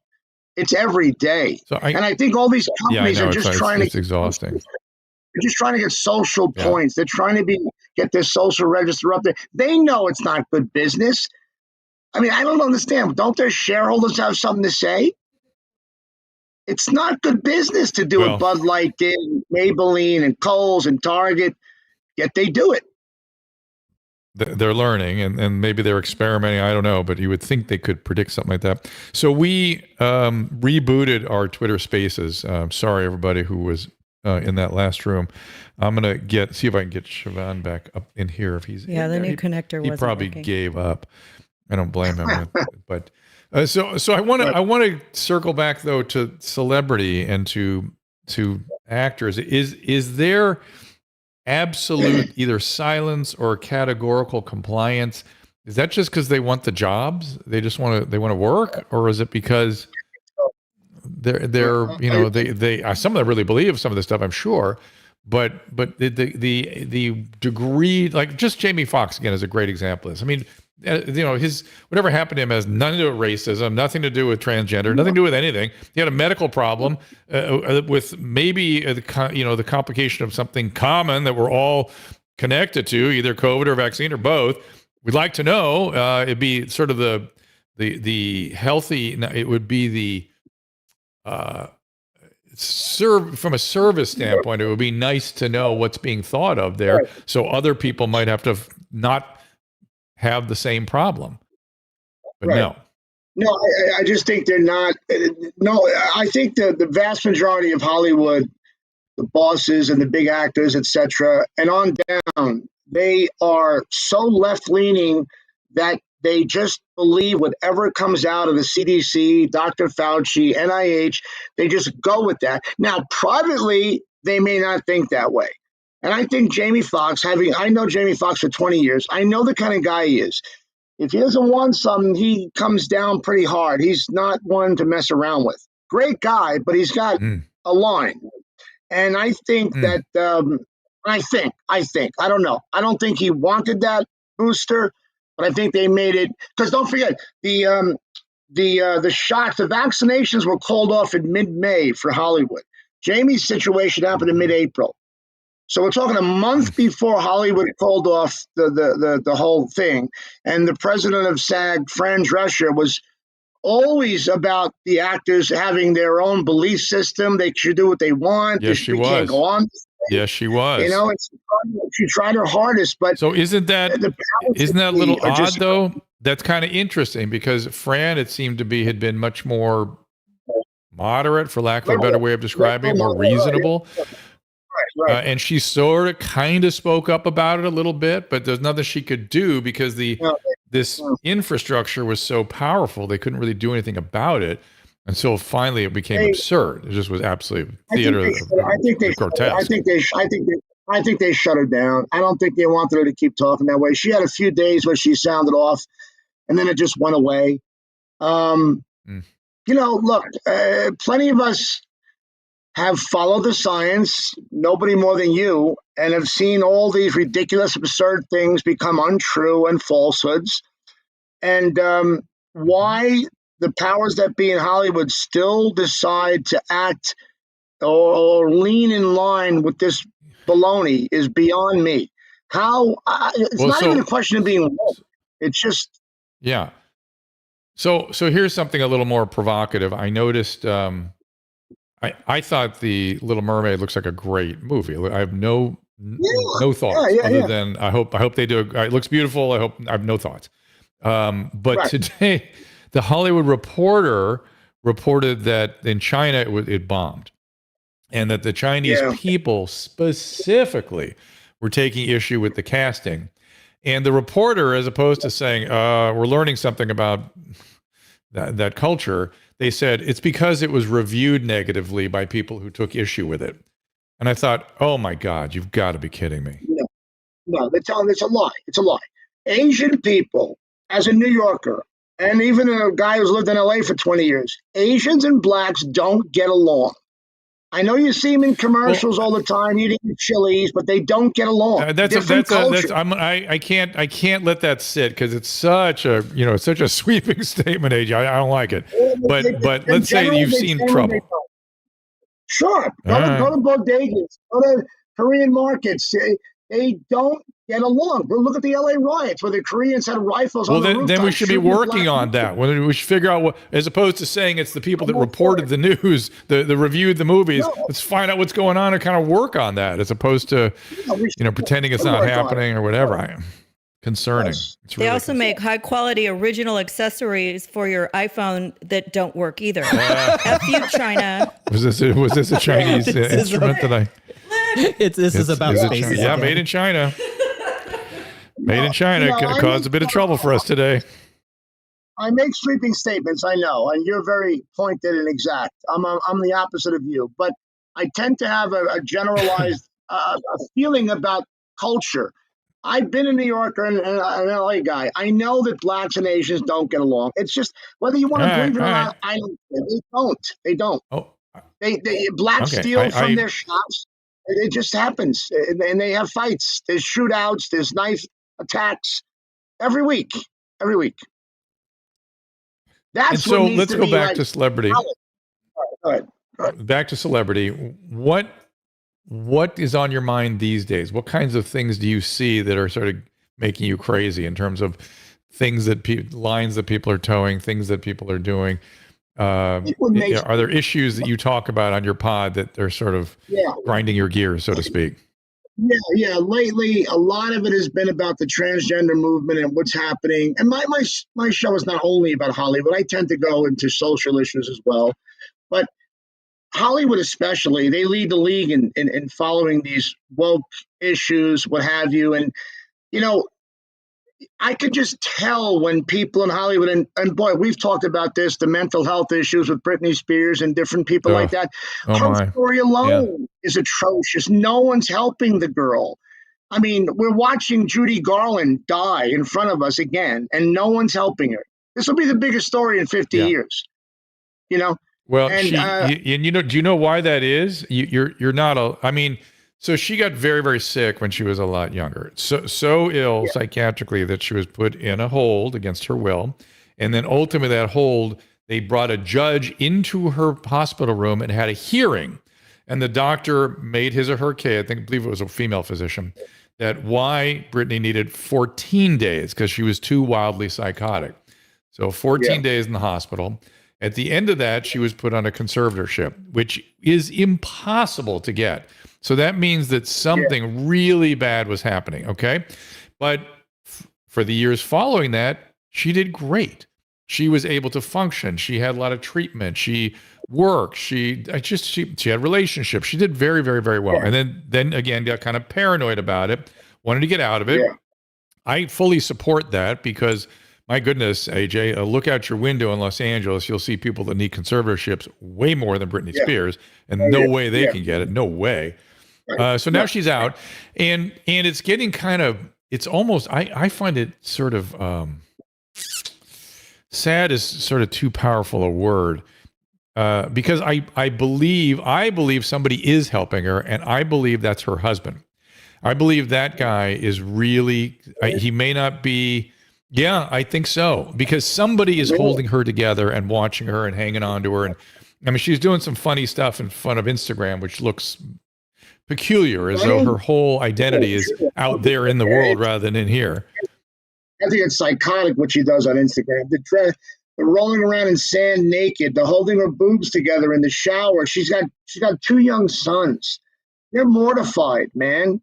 It's every day. And I think all these companies are just trying it's exhausting. They're just trying to get social points. They're trying to get their social register up there. They know it's not good business. I mean, I don't understand. Don't their shareholders have something to say? It's not good business to do what Bud Light did, Maybelline and Kohl's and Target, yet they do it. They're learning and maybe they're experimenting. I don't know, but you would think they could predict something like that. So we rebooted our Twitter Spaces. Sorry, everybody who was in that last room. I'm going to see if I can get Siobhan back up in here. If he's the new connector he wasn't probably working. Gave up. I don't blame him. But so I want to circle back though to celebrity and to actors. Is there absolute either silence or categorical compliance? Is that just because they want the jobs? They want to work, or is it because they're they some of them really believe some of this stuff, I'm sure, but the degree, like just Jamie Foxx again is a great example of this. I mean, his whatever happened to him has nothing to do with racism, nothing to do with transgender, nothing to do with anything. He had a medical problem with maybe the complication of something common that we're all connected to, either COVID or vaccine or both. We'd like to know. It'd be sort of the healthy. It would be the from a service standpoint. It would be nice to know what's being thought of there, so other people might have to not have the same problem. But no, I just think they're not. No, I think the vast majority of Hollywood, the bosses and the big actors, etc., and on down, they are so left-leaning that they just believe whatever comes out of the CDC, Dr. Fauci, NIH, they just go with that. Now, privately, they may not think that way. And I think Jamie Foxx, I know Jamie Foxx for 20 years, I know the kind of guy he is. If he doesn't want something, he comes down pretty hard. He's not one to mess around with. Great guy, but he's got a line. And I think that, I don't know. I don't think he wanted that booster, but I think they made it, because don't forget, the shots, the vaccinations were called off in mid-May for Hollywood. Jamie's situation happened in mid-April. So we're talking a month before Hollywood called off the whole thing. And the president of SAG, Fran Drescher, was always about the actors having their own belief system. They should do what they want. Yes, she was. Can't go on. Yes, she was. She tried her hardest. But so isn't that a little odd, though? That's kind of interesting, because Fran, it seemed to be, had been much more moderate, for lack of a better way of describing it, more reasonable. Right. And she sort of kind of spoke up about it a little bit, but there's nothing she could do because this infrastructure was so powerful. They couldn't really do anything about it until finally it became absurd. It just was absolute theater. Grotesque. I think they shut her down. I don't think they wanted her to keep talking that way. She had a few days where she sounded off, and then it just went away. Look, plenty of us have followed the science, nobody more than you, and have seen all these ridiculous, absurd things become untrue and falsehoods. And why the powers that be in Hollywood still decide to act or lean in line with this baloney is beyond me. It's not even a question of being woke. It's just... Yeah. So here's something a little more provocative. I noticed... I thought The Little Mermaid looks like a great movie. I have no thoughts other than I hope they do. It looks beautiful. I have no thoughts. But today, the Hollywood Reporter reported that in China it bombed, and that the Chinese people specifically were taking issue with the casting. And the reporter, as opposed to saying we're learning something about that culture, they said it's because it was reviewed negatively by people who took issue with it. And I thought, oh my God, you've got to be kidding me. No, it's a lie. It's a lie. Asian people, as a New Yorker, and even a guy who's lived in LA for 20 years, Asians and blacks don't get along. I know you see them in commercials all the time eating chilies, but they don't get along. I can't let that sit because it's such a sweeping statement, AJ. I don't like it. But let's say you've seen trouble. Sure, go to bodegas, go to Korean markets. They don't get along. But look at the LA riots where the Koreans had rifles on the rooftop. Then we should be working on that. We should figure out what, as opposed to saying it's the people that reported the news, the reviewed the movies. No. Let's find out what's going on and kind of work on that, as opposed to pretending it's not happening or whatever. Concerning. Yes. They also make high quality original accessories for your iPhone that don't work either. F you, China. Was this a Chinese instrument that I? This is about space. Yeah, made in China. Made in China caused a bit of trouble for us today. I make sweeping statements, I know, and you're very pointed and exact. I'm the opposite of you, but I tend to have a generalized a feeling about culture. I've been a New Yorker and an LA guy. I know that blacks and Asians don't get along. It's just whether you want to believe it or not. They don't. Oh, blacks steal from their shops. It just happens, and they have fights. There's shootouts. There's knife attacks every week. That's so. Let's go back to celebrity. Go ahead. Back to celebrity. What is on your mind these days? What kinds of things do you see that are sort of making you crazy in terms of things that lines that people are towing, things that people are doing? Are there issues that you talk about on your pod that are sort of grinding your gears, so to speak? Yeah. Lately, a lot of it has been about the transgender movement and what's happening. And my show is not only about Hollywood. I tend to go into social issues as well. But Hollywood especially, they lead the league in following these woke issues, what have you. And, I could just tell when people in Hollywood, and boy, we've talked about this, the mental health issues with Britney Spears and different people like that. Her story alone is atrocious. No one's helping the girl. I mean, we're watching Judy Garland die in front of us again, and no one's helping her. This will be the biggest story in 50 years, Well, do you know why that is? You're not so she got very, very sick when she was a lot younger. So ill psychiatrically that she was put in a hold against her will. And then ultimately that hold, they brought a judge into her hospital room and had a hearing. And the doctor made his or her case, I believe it was a female physician, that why Britney needed 14 days because she was too wildly psychotic. So 14 days in the hospital. At the end of that, she was put on a conservatorship, which is impossible to get. So that means that something really bad was happening, okay? But for the years following that, she did great. She was able to function. She had a lot of treatment. She worked. She had relationships. She did very, very, very well. And then again, got kind of paranoid about it, wanted to get out of it. Yeah. I fully support that because, my goodness, AJ, look out your window in Los Angeles. You'll see people that need conservatorships way more than Britney Spears, and no way they can get it. No way. So now she's out, and it's getting kind of, it's almost, I find it sort of, sad is sort of too powerful a word, because I believe somebody is helping her, and I believe that's her husband. I believe that guy is really, he may not be, I think so, because somebody is holding her together and watching her and hanging on to her. And I mean, she's doing some funny stuff in front of Instagram, which looks peculiar, as though her whole identity is out there in the world rather than in here. I think it's psychotic what she does on Instagram. The rolling around in sand naked, the holding her boobs together in the shower. She's got 2 young sons. They're mortified, man.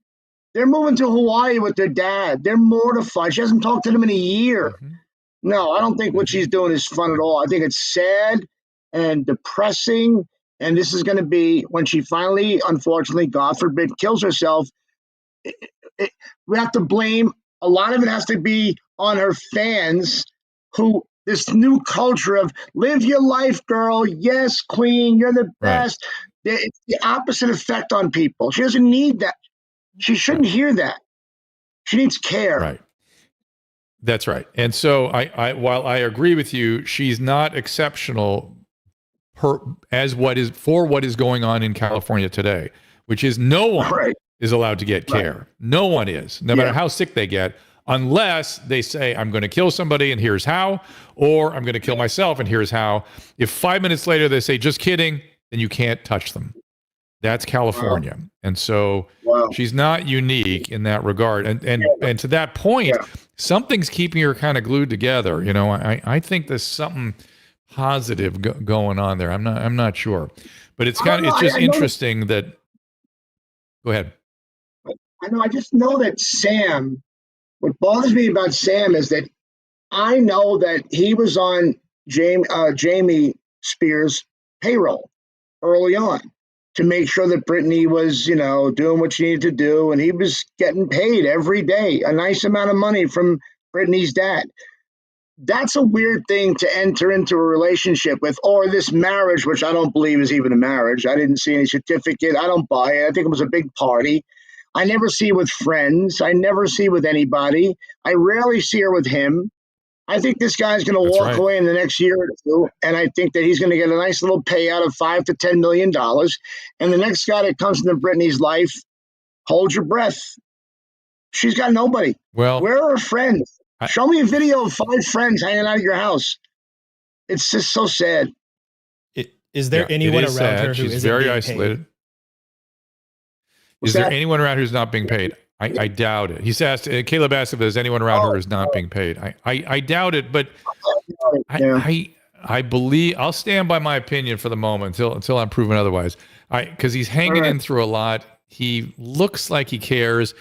They're moving to Hawaii with their dad. They're mortified. She hasn't talked to them in a year. Mm-hmm. No, I don't think what she's doing is fun at all. I think it's sad and depressing. And this is going to be when she finally, unfortunately, God forbid, kills herself. We have to blame. A lot of it has to be on her fans, who this new culture of live your life, girl. Yes, queen, you're the best. Right. It's the opposite effect on people. She doesn't need that. She shouldn't hear that. She needs care. Right. That's right. And so I while I agree with you, she's not exceptional what is going on in California today, which is no one Right. is allowed to get care. Right. No one is, no matter how sick they get, unless they say, I'm going to kill somebody and here's how, or I'm going to kill myself and here's how. If 5 minutes later they say, just kidding, then you can't touch them. That's California. Wow. And so she's not unique in that regard. And to that point, something's keeping her kind of glued together. You know, I think there's something positive going on there. I'm not sure, but it's it's just interesting that. Go ahead. I know. I just know that Sam. What bothers me about Sam is that I know that he was on Jamie Spears' payroll early on to make sure that Brittany was, doing what she needed to do, and he was getting paid every day a nice amount of money from Brittany's dad. That's a weird thing to enter into a relationship with, or this marriage, which I don't believe is even a marriage. I didn't see any certificate. I don't buy it. I think it was a big party. I never see her with friends. I never see her with anybody. I rarely see her with him. I think this guy's going to walk away in the next year or two, and I think that he's going to get a nice little payout of $5 to $10 million. And the next guy that comes into Brittany's life, hold your breath. She's got nobody. Well, where are her friends? Show me a video of 5 friends hanging out at your house. It's just so sad. Is there anyone around her who She's very isolated? Paid? Is there anyone around who's not being paid? I doubt it. He's asked, Caleb asked if there's anyone around her who's not being paid. I doubt it, but I believe I'll stand by my opinion for the moment until I'm proven otherwise. Because he's hanging in through a lot. He looks like he cares.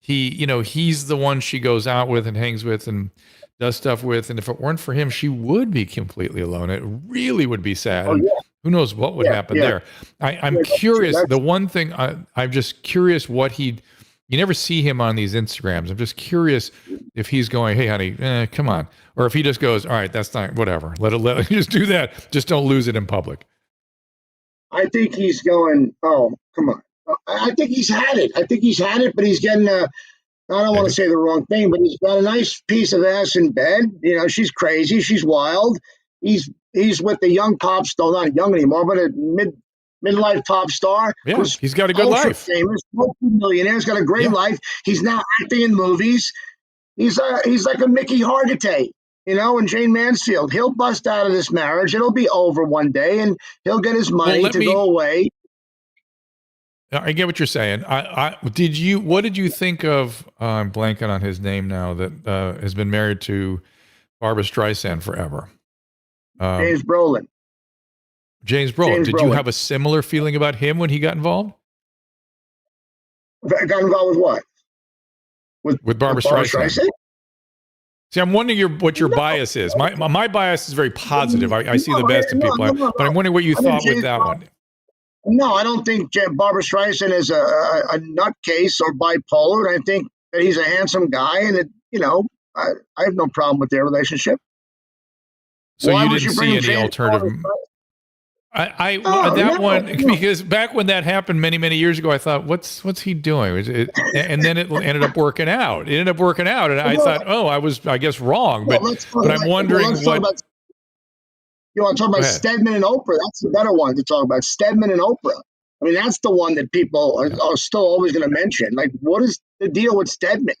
He's the one she goes out with and hangs with and does stuff with. And if it weren't for him, she would be completely alone. It really would be sad. Who knows what would happen there? I'm curious. The one thing I'm just curious what you never see him on these Instagrams. I'm just curious if he's going, hey, honey, come on. Or if he just goes, all right, that's not, whatever. Let it just do that. Just don't lose it in public. I think he's going, oh, come on. I think he's had it. But he's getting I don't want to say the wrong thing, but he's got a nice piece of ass in bed. She's crazy. She's wild. He's with the young pop star, not young anymore, but a midlife pop star. Yeah, he's got a good life. Famous, multi-millionaire. He's got a great life. He's now acting in movies. He's like a Mickey Hargitay, and Jane Mansfield. He'll bust out of this marriage. It'll be over one day, and he'll get his money go away. I get what you're saying. What did you think of? I'm blanking on his name now. That has been married to Barbra Streisand forever. James Brolin. James Brolin. Did you have a similar feeling about him when he got involved? Got involved with what? With Barbra Streisand. See, I'm wondering what your bias is. My bias is very positive. I see the best in people, but I'm wondering what you thought with that one. No, I don't think Barbra Streisand is a nutcase or bipolar. I think that he's a handsome guy, and I have no problem with their relationship. So you didn't see any alternative? One, because back when that happened many, many years ago, I thought, what's he doing? And then it ended up working out. And I thought, I was, I guess, wrong. But I'm wondering what. You want to talk about Stedman and Oprah? That's the better one to talk about. Stedman and Oprah. I mean, that's the one that people are still always going to mention. Like, what is the deal with Stedman?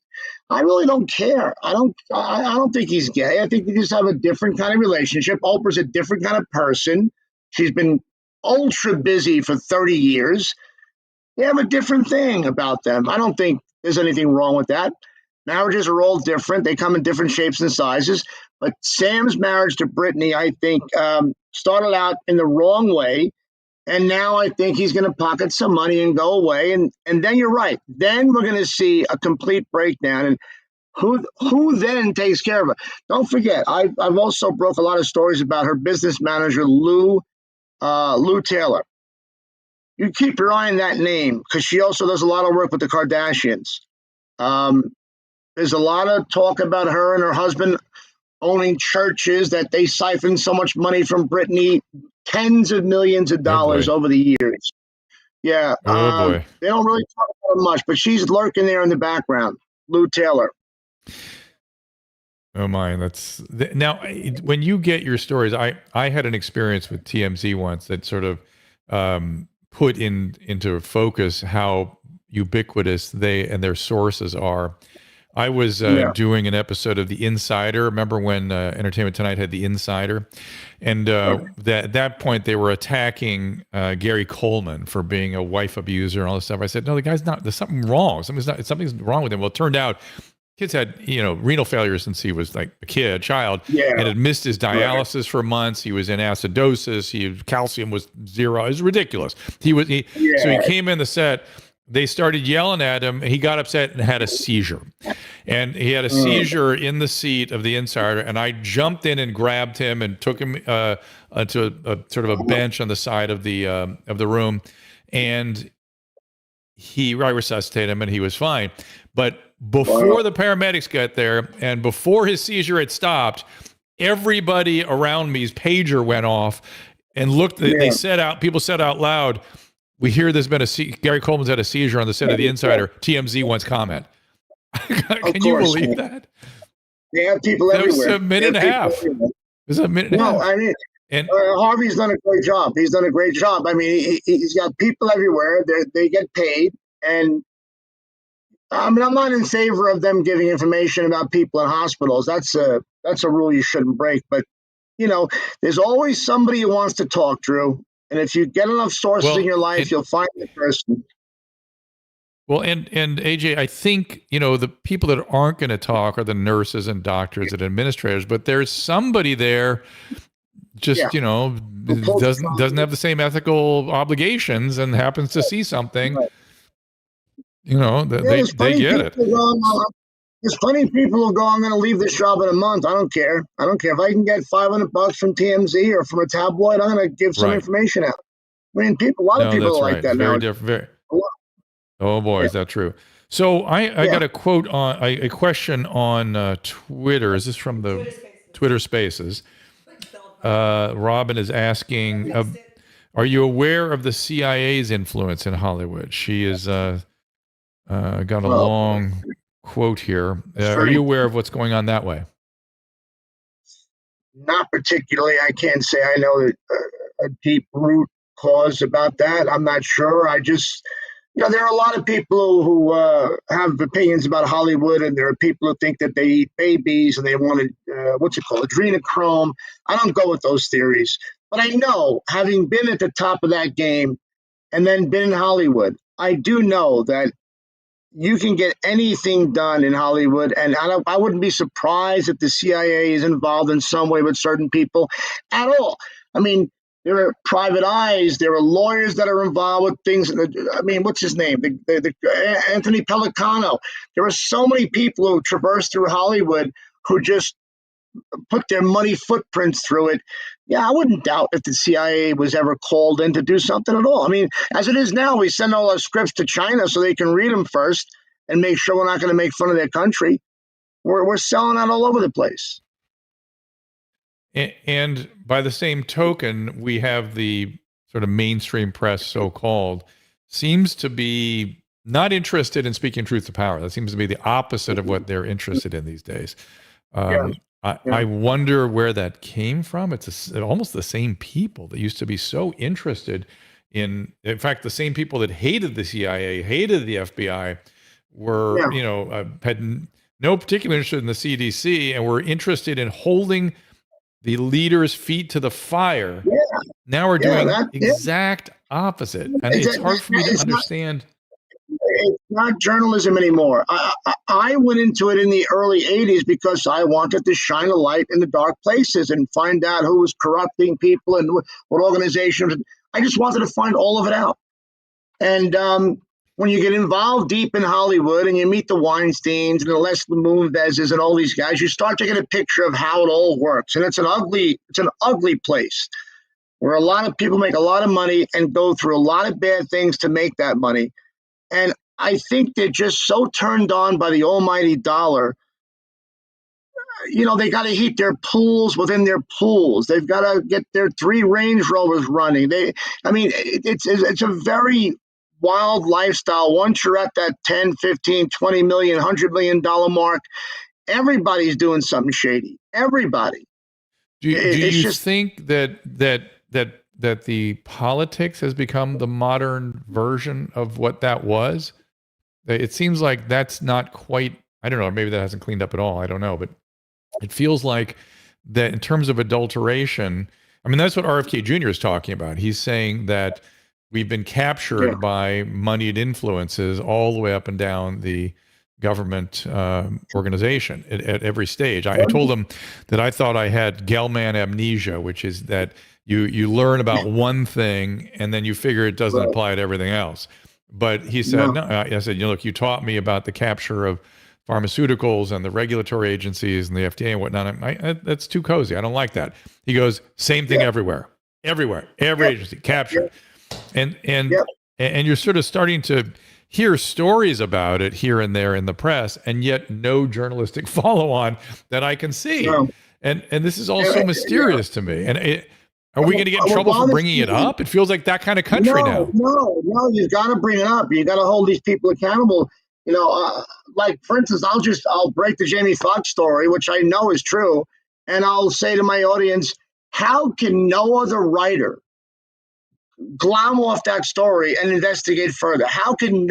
I really don't care. I don't think he's gay. I think they just have a different kind of relationship. Oprah's a different kind of person. She's been ultra busy for 30 years. They have a different thing about them. I don't think there's anything wrong with that. Marriages are all different. They come in different shapes and sizes. But Sam's marriage to Brittany, I think, started out in the wrong way. And now I think he's going to pocket some money and go away. And then you're right. Then we're going to see a complete breakdown. And who then takes care of her? Don't forget, I've also broke a lot of stories about her business manager, Lou Taylor. You keep your eye on that name because she also does a lot of work with the Kardashians. There's a lot of talk about her and her husband owning churches that they siphoned so much money from Brittany, tens of millions of dollars over the years. Yeah. Boy. They don't really talk about her much, but she's lurking there in the background. Lou Taylor. Oh my, now when you get your stories, I had an experience with TMZ once that sort of put into focus how ubiquitous they and their sources are. I was doing an episode of The Insider. Remember when Entertainment Tonight had The Insider? And at that point, they were attacking Gary Coleman for being a wife abuser and all this stuff. I said, no, the guy's not. There's something wrong. Something's wrong with him. Well, it turned out kid's had renal failure since he was like a child, and had missed his dialysis for months. He was in acidosis. Calcium was 0. It was ridiculous. So he came in the set. They started yelling at him. He got upset and had a seizure. And he had a seizure in the seat of the Insider. And I jumped in and grabbed him and took him to a sort of a bench on the side of the room. And I resuscitated him and he was fine. But before the paramedics got there and before his seizure had stopped, everybody around me's pager went off and looked. They people said out loud, we hear there's been Gary Coleman's had a seizure on the set of The Insider. TMZ wants comment. Can you believe that? They have people everywhere. It was a minute and a half. It was a minute and a half. No, I mean, Harvey's done a great job. He's done a great job. I mean, he's got people everywhere. They get paid. And I mean, I'm not in favor of them giving information about people in hospitals. That's a rule you shouldn't break. But, there's always somebody who wants to talk, Drew. And if you get enough sources in your life, you'll find the person. Well, and AJ, I think, the people that aren't going to talk are the nurses and doctors and administrators, but there's somebody there just, doesn't have the same ethical obligations and happens to see something, they get it. There's plenty of people who go, I'm going to leave this job in a month. I don't care. If I can get $500 from TMZ or from a tabloid, I'm going to give some information out. I mean, a lot of people are like that now. Very different. Oh boy, is that true? So I got a quote on a question on Twitter. Is this from the Twitter Spaces? Robin is asking, are you aware of the CIA's influence in Hollywood? She is got a long quote here. Are you aware of what's going on that way? Not particularly. I can't say I know a deep root cause about that. I'm not sure. I just, there are a lot of people who have opinions about Hollywood, and there are people who think that they eat babies and they want adrenochrome. I don't go with those theories. But I know, having been at the top of that game and then been in Hollywood, I do know that you can get anything done in Hollywood, and I wouldn't be surprised if the CIA is involved in some way with certain people at all. I mean, there are private eyes. There are lawyers that are involved with things. I mean, what's his name? Anthony Pellicano. There are so many people who traverse through Hollywood who just put their money footprints through it. Yeah, I wouldn't doubt if the CIA was ever called in to do something at all. I mean, as it is now, we send all our scripts to China so they can read them first and make sure we're not going to make fun of their country. We're selling out all over the place. And by the same token, we have the sort of mainstream press, so-called, seems to be not interested in speaking truth to power. That seems to be the opposite of what they're interested in these days. I wonder where that came from. It's almost the same people that used to be so interested in fact, the same people that hated the CIA, hated the FBI, were, had no particular interest in the CDC and were interested in holding the leaders' feet to the fire. Yeah. Now we're doing exact opposite. And it's hard for me to understand. It's not journalism anymore. I went into it in the early 80s because I wanted to shine a light in the dark places and find out who was corrupting people and what organizations. I just wanted to find all of it out. And when you get involved deep in Hollywood and you meet the Weinsteins and the Leslie Moonveses and all these guys, you start to get a picture of how it all works. And it's an ugly place where a lot of people make a lot of money and go through a lot of bad things to make that money. And I think they're just so turned on by the almighty dollar. They got to heat their pools within their pools. They've got to get their 3 Range Rovers running. It's a very wild lifestyle. Once you're at that 10, 15, 20 million, $100 million mark, Everybody's doing something shady. Everybody. Do It's you just think that the politics has become the modern version of what that was? It seems like that's not quite, I don't know, maybe that hasn't cleaned up at all. I don't know, but it feels like that in terms of adulteration, I mean, that's what RFK Jr. is talking about. He's saying that we've been captured by moneyed influences all the way up and down the government organization at every stage. I told him that I thought I had Gell-Mann amnesia, which is that you learn about one thing and then you figure it doesn't apply to everything else. But he said, no. I said, look, you taught me about the capture of pharmaceuticals and the regulatory agencies and the FDA and whatnot. That's too cozy. I don't like that. He goes, same thing everywhere, every agency captured. And you're sort of starting to hear stories about it here and there in the press, and yet no journalistic follow-on that I can see. No. And this is all so mysterious to me. And are we going to get in trouble for bringing it up? It feels like that kind of country now. No, you've got to bring it up. You got to hold these people accountable. Like for instance, I'll break the Jamie Foxx story, which I know is true, and I'll say to my audience, how can no other writer glom off that story and investigate further? How can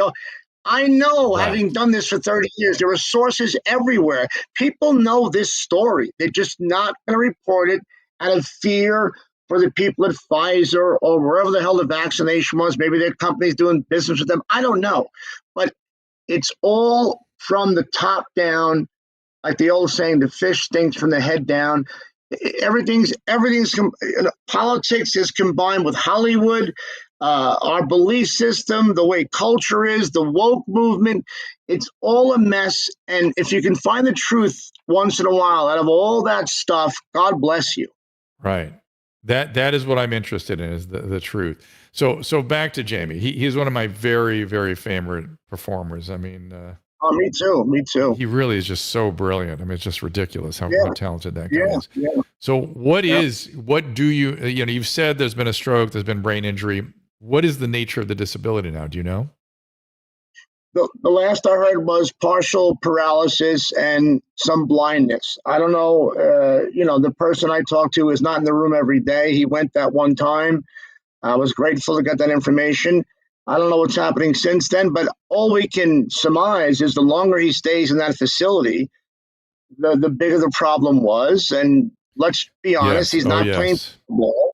I know, having done this for 30 years, there are sources everywhere. People know this story. They're just not going to report it out of fear for the people at Pfizer or wherever the hell the vaccination was. Maybe their company's doing business with them. I don't know. But it's all from the top down. Like the old saying, the fish stinks from the head down. Everything's politics is combined with Hollywood, our belief system, the way culture is, the woke movement. It's all a mess. And if you can find the truth once in a while out of all that stuff, God bless you. Right. That is what I'm interested in, is the truth. So back to Jamie. He's one of my very, very favorite performers. I mean, me too. He really is just so brilliant. I mean, it's just ridiculous how talented that guy is. Yeah. So what do you've said there's been a stroke, there's been brain injury. What is the nature of the disability now? Do you know? The last I heard was partial paralysis and some blindness. I don't know. The person I talked to is not in the room every day. He went that one time. I was grateful to get that information. I don't know what's happening since then, but all we can surmise is the longer he stays in that facility, the bigger the problem was. And let's be honest, he's not playing football.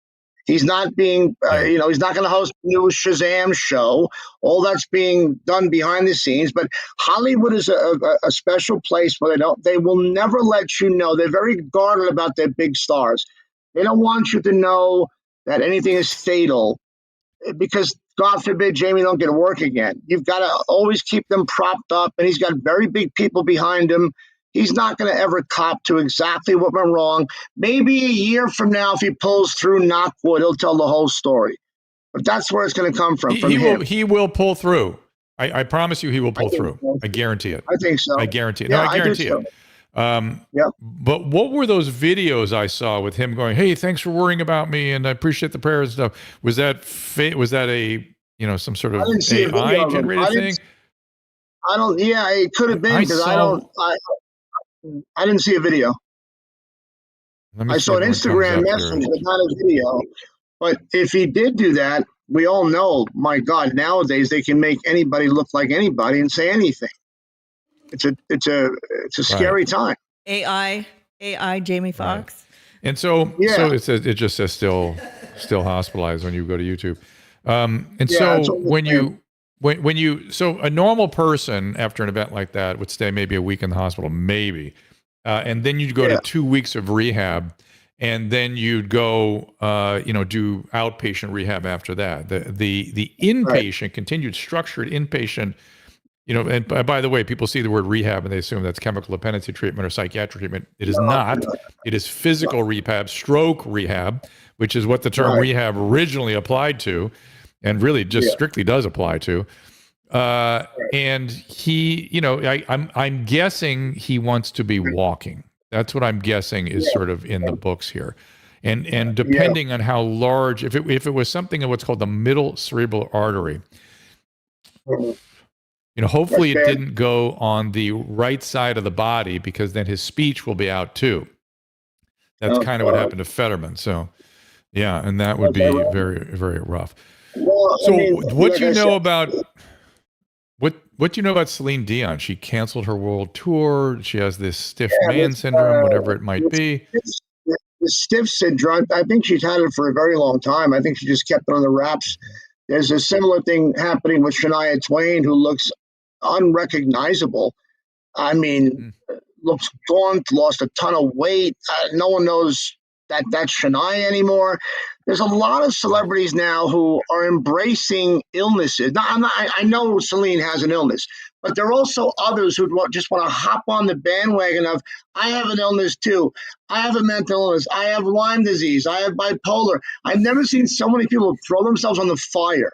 He's not being, he's not going to host a new Shazam show. All that's being done behind the scenes. But Hollywood is a special place where they will never let you know. They're very guarded about their big stars. They don't want you to know that anything is fatal, because God forbid Jamie don't get to work again. You've got to always keep them propped up, and he's got very big people behind him. He's not going to ever cop to exactly what went wrong. Maybe a year from now, if he pulls through, knock wood, he'll tell the whole story. But that's where it's going to come from him. He will pull through. I promise you he will pull through. So. I guarantee it. I think so. I guarantee it. No, I guarantee it. But what were those videos I saw with him going, "Hey, thanks for worrying about me, and I appreciate the prayers and stuff"? Was that a some sort of AI generated thing? I don't. Yeah, it could have been, because I didn't see a video. I saw an Instagram message, but not a video. But if he did do that, we all know, my God, nowadays they can make anybody look like anybody and say anything. It's a scary time. AI Jamie Foxx. Right. And so it just says still hospitalized when you go to YouTube. So a normal person after an event like that would stay maybe a week in the hospital, maybe, and then you'd go to 2 weeks of rehab, and then you'd go, do outpatient rehab after that. The inpatient, continued structured inpatient, and by the way, people see the word rehab and they assume that's chemical dependency treatment or psychiatric treatment. It is not. It is physical rehab, stroke rehab, which is what the term rehab originally applied to, and really just strictly does apply to. And he, I'm guessing he wants to be walking. That's what I'm guessing is sort of in the books here. And depending on how large, if it was something of what's called the middle cerebral artery, Hopefully it That's bad. didn't go on the right side of the body, because then his speech will be out too. That's Oh, kind of what God. happened to Fetterman. So, yeah, and that would be very, very rough. Well, So, I mean, what like do you I know said, about what do you know about Celine Dion? She canceled her world tour. She has this stiff man this, syndrome, whatever it might be. the stiff syndrome, I think she's had it for a very long time. I think she just kept it on the wraps. There's a similar thing happening with Shania Twain, who looks unrecognizable. I mean, looks gaunt, lost a ton of weight. No one knows that that's Shania anymore. There's a lot of celebrities now who are embracing illnesses. Now, I know Celine has an illness, but there are also others who just want to hop on the bandwagon of, I have an illness too. I have a mental illness. I have Lyme disease. I have bipolar. I've never seen so many people throw themselves on the fire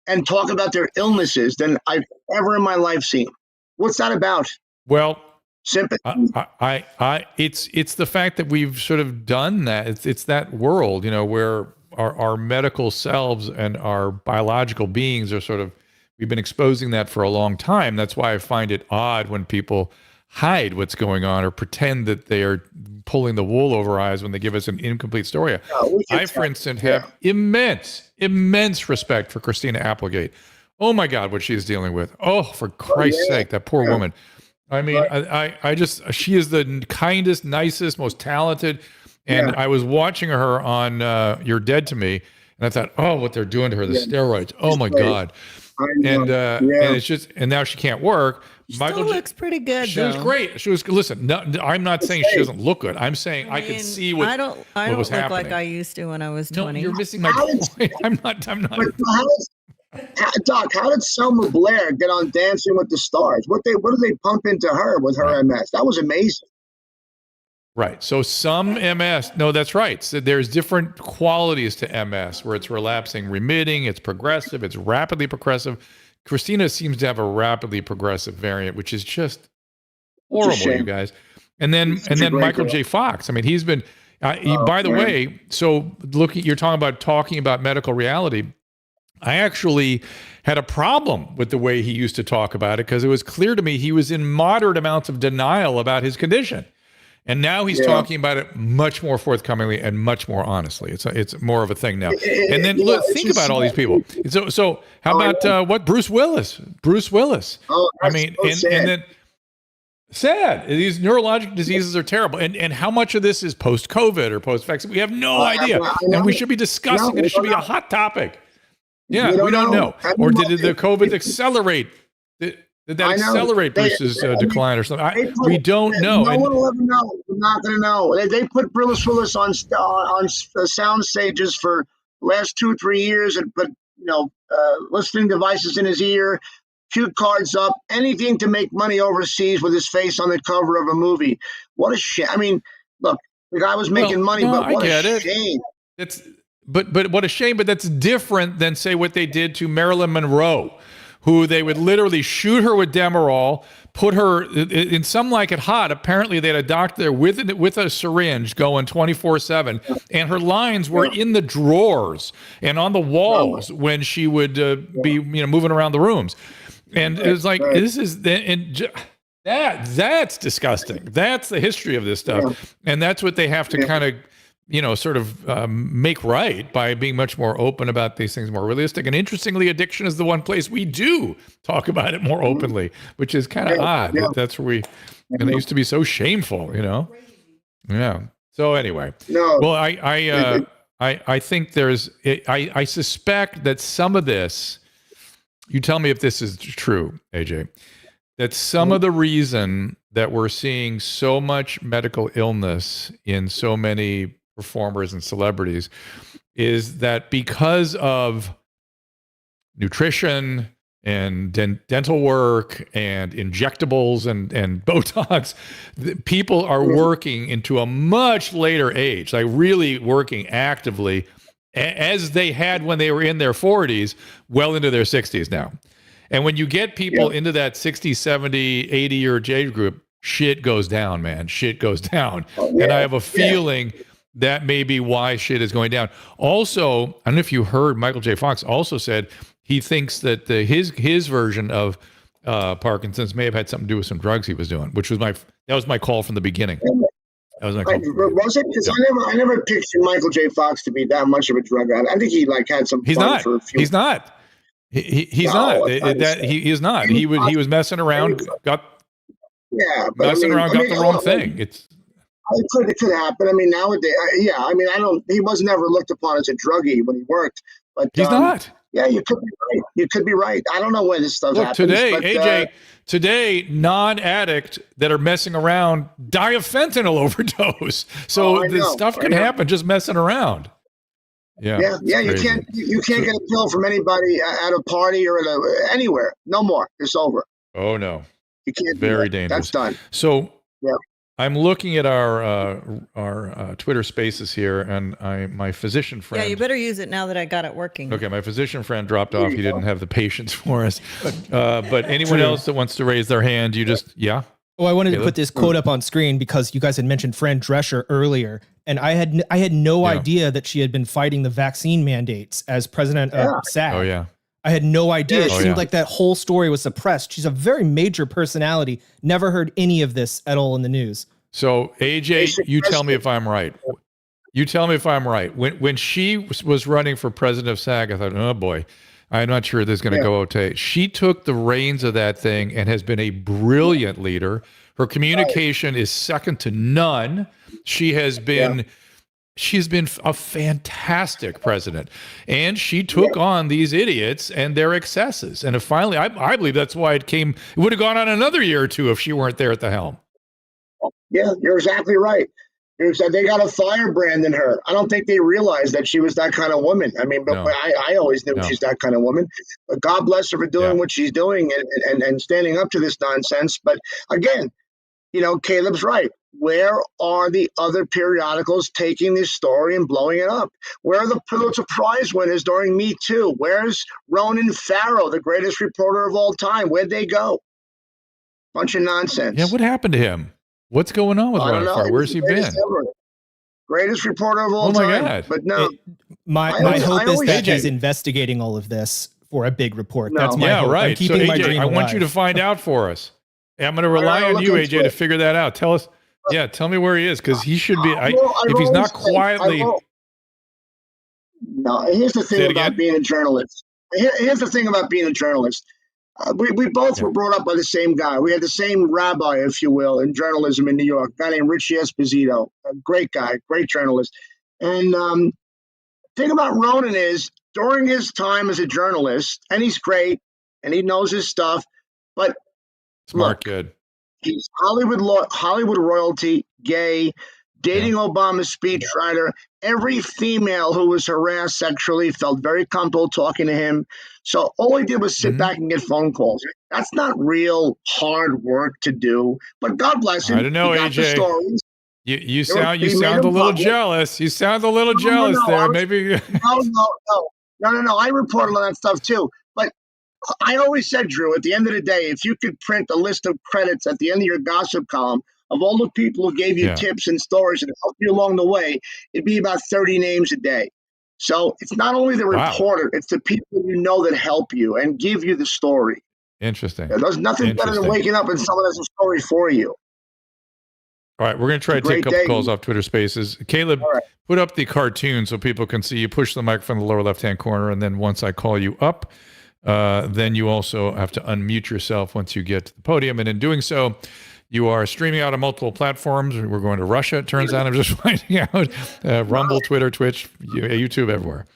and talk about their illnesses than I've ever in my life seen. What's that about? Well, Sympathy. it's the fact that we've sort of done that. It's that world, where our medical selves and our biological beings are sort of, we've been exposing that for a long time. That's why I find it odd when people hide what's going on or pretend that they are pulling the wool over our eyes when they give us an incomplete story. I, for instance, have immense respect for Christina Applegate. Oh my God, what she's dealing with. Oh, for Christ's sake, that poor woman. I mean, I just, she is the kindest, nicest, most talented. And I was watching her on You're Dead to Me, and I thought, oh, what they're doing to her, the steroids. Oh my God. And it's just, and now she can't work. Still looks pretty good. She was great. She was, listen, no, I'm not saying she doesn't look good. I'm saying I could see what I don't was look happening. like I used to when I was No, 20. you're missing my point. I'm not. Doc, how did Selma Blair get on Dancing with the Stars? What do they pump into her with her MS? That was amazing. Right. So some MS, no, that's right. So there's different qualities to MS where it's relapsing, remitting, it's progressive, it's rapidly progressive. Christina seems to have a rapidly progressive variant, which is just horrible, you guys. And then Michael J. Fox. I mean, he's been. By the way, so you're talking about medical reality. I actually had a problem with the way he used to talk about it, because it was clear to me he was in moderate amounts of denial about his condition. And now he's talking about it much more forthcomingly and much more honestly. It's more of a thing now. And then think about all these people. So how about what Bruce Willis? Oh, I mean, so and then sad. These neurologic diseases are terrible. And how much of this is post-COVID or post-vaccine? We have no idea. And we should be discussing it. It should be a hot topic. Yeah, we don't know. Or did the COVID accelerate? Did that accelerate Bruce's decline or something? We don't know. No one will ever know. We're not going to know. They put Bruce Willis on sound stages for the last 2-3 years and put listening devices in his ear, cue cards up, anything to make money overseas with his face on the cover of a movie. What a shame. I mean, look, the guy was making money, but what a shame. But what a shame. But that's different than, say, what they did to Marilyn Monroe, who they would literally shoot her with Demerol, put her in some like it hot. Apparently, they had a doctor there with a syringe going 24/7, and her lines were in the drawers and on the walls when she would be moving around the rooms. And it was like, that's disgusting. That's the history of this stuff, and that's what they have to kind of sort of make right by being much more open about these things, more realistic. And interestingly, addiction is the one place we do talk about it more openly, which is kind of odd. That's where and it used to be so shameful, Yeah. So anyway, well, I think I suspect that some of this, you tell me if this is true, AJ, that some of the reason that we're seeing so much medical illness in so many performers and celebrities is that because of nutrition and dental work and injectables and Botox, people are working into a much later age, like really working actively as they had when they were in their 40s, well into their 60s now. And when you get people into that 60, 70, 80-year age group, shit goes down, man. Shit goes down. And I have a feeling that may be why shit is going down. Also, I don't know if you heard, Michael J. Fox also said he thinks that his version of Parkinson's may have had something to do with some drugs he was doing, that was my call from the beginning. That was my call. Was it? Because I never pictured Michael J. Fox to be that much of a drug addict. I think he had some fun for a few. He's not. He's not. He is not. He was messing around. Got the wrong thing. It could happen. I mean, nowadays, he was never looked upon as a druggie when he worked, but he's not. Yeah, you could be right. You could be right. I don't know when this stuff happens. Today, non-addict that are messing around die of fentanyl overdose. So this stuff can happen just messing around. Yeah. You can't get a pill from anybody at a party or anywhere. No more. It's over. Oh no, you can't. Very dangerous. That's done. So I'm looking at our Twitter Spaces here, and my physician friend. Yeah, you better use it now that I got it working. Okay, my physician friend dropped off. He didn't have the patience for us. But anyone else that wants to raise their hand, you just Well, I wanted to put this quote up on screen because you guys had mentioned Fran Drescher earlier, and I had no idea that she had been fighting the vaccine mandates as president of SAG. Oh yeah. I had no idea. It seemed like that whole story was suppressed. She's a very major personality. Never heard any of this at all in the news. So AJ, you tell me if I'm right. You tell me if I'm right. When she was running for president of SAG, I thought, oh boy, I'm not sure this is going to go okay. She took the reins of that thing and has been a brilliant leader. Her communication is second to none. She has been... She's been a fantastic president, and she took on these idiots and their excesses. And finally, I believe that's why it would have gone on another year or two if she weren't there at the helm. Yeah, you're exactly right. They got a firebrand in her. I don't think they realized that she was that kind of woman. I mean, but I always knew she's that kind of woman. But God bless her for doing what she's doing and standing up to this nonsense. But again, Caleb's right. Where are the other periodicals taking this story and blowing it up? Where are the Pulitzer Prize winners during Me Too? Where's Ronan Farrow, the greatest reporter of all time? Where'd they go? Bunch of nonsense. Yeah, what happened to him? What's going on with Ronan Farrow? Where's he been? Greatest reporter of all time. Oh my God. But no. My hope is that he's investigating all of this for a big report. That's my hope. Right. I'm keeping my dream alive. I want you to find out for us. I'm going to rely on you, AJ, to figure that out. Tell us. Yeah, tell me where he is, because he should be. If he's not quietly. No, here's the thing about being a journalist. Here's the thing about being a journalist. We both were brought up by the same guy. We had the same rabbi, if you will, in journalism in New York, a guy named Richie Esposito, a great guy, great journalist. And the thing about Ronan is, during his time as a journalist, and he's great, and he knows his stuff, but smart kid. He's Hollywood royalty, gay, dating Obama's speechwriter. Every female who was harassed sexually felt very comfortable talking to him. So all he did was sit back and get phone calls. That's not real hard work to do. But God bless him. I don't know, he got AJ. the stories. You sound a little jealous. You sound a little jealous there. Maybe. No. I reported on that stuff too. But I always said, Drew, at the end of the day, if you could print a list of credits at the end of your gossip column of all the people who gave you tips and stories and helped you along the way, it'd be about 30 names a day. So it's not only the reporter, it's the people you know that help you and give you the story. Interesting. There's nothing better than waking up and someone has a story for you. All right, we're going to try to take a couple calls off Twitter Spaces. Caleb, put up the cartoon so people can see you. Push the microphone in the lower left-hand corner, and then once I call you up, then you also have to unmute yourself once you get to the podium. And in doing so, you are streaming out on multiple platforms. We're going to Russia, it turns out. I'm just finding out. Rumble, Twitter, Twitch, YouTube, everywhere.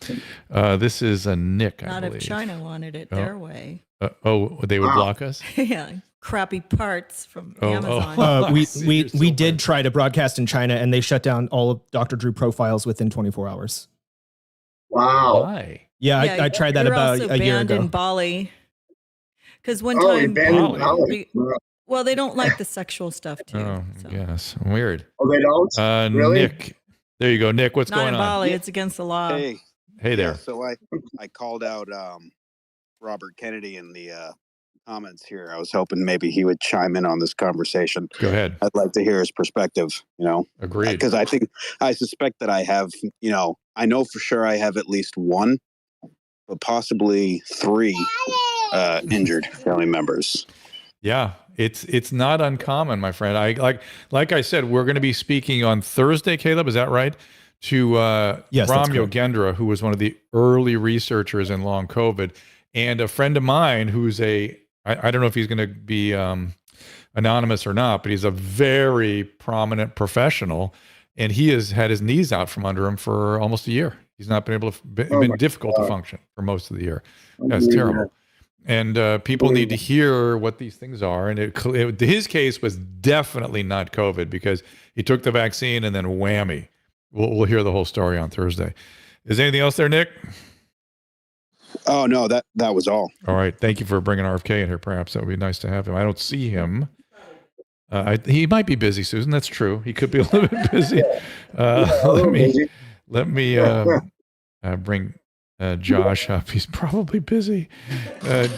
This is a Nick, I believe. Not if China wanted it their way. They would block us? Yeah. Crappy parts from Amazon. We did try to broadcast in China, and they shut down all of Dr. Drew profiles within 24 hours. Wow. Why? Yeah, I tried that about a year ago. In Bali. Because one time, Bali. Well, they don't like the sexual stuff too. Oh, yes. Weird. Oh, they don't? Really? Nick. There you go. Nick, what's going on? Not in Bali. It's against the law. Hey there. Yeah, so I called out Robert Kennedy in the comments here. I was hoping maybe he would chime in on this conversation. Go ahead. I'd like to hear his perspective, Agreed. Because I suspect that I have, I know for sure I have at least one, but possibly three injured family members. Yeah, it's not uncommon, my friend. Like I said, we're going to be speaking on Thursday, Caleb, is that right? To Yes, that's Ram correct. Yogendra, who was one of the early researchers in long COVID, and a friend of mine who's I don't know if he's going to be anonymous or not, but he's a very prominent professional, and he has had his knees out from under him for almost a year. He's not been able to, been difficult to function for most of the year. That's terrible. And people need to hear what these things are. And his case was definitely not COVID, because he took the vaccine and then whammy. We'll hear the whole story on Thursday. Is there anything else there, Nick? Oh no, that was all. All right. Thank you for bringing RFK in here. Perhaps that would be nice to have him. I don't see him. He might be busy, Susan. That's true. He could be a little bit busy. Let me bring Josh up. He's probably busy. Hi,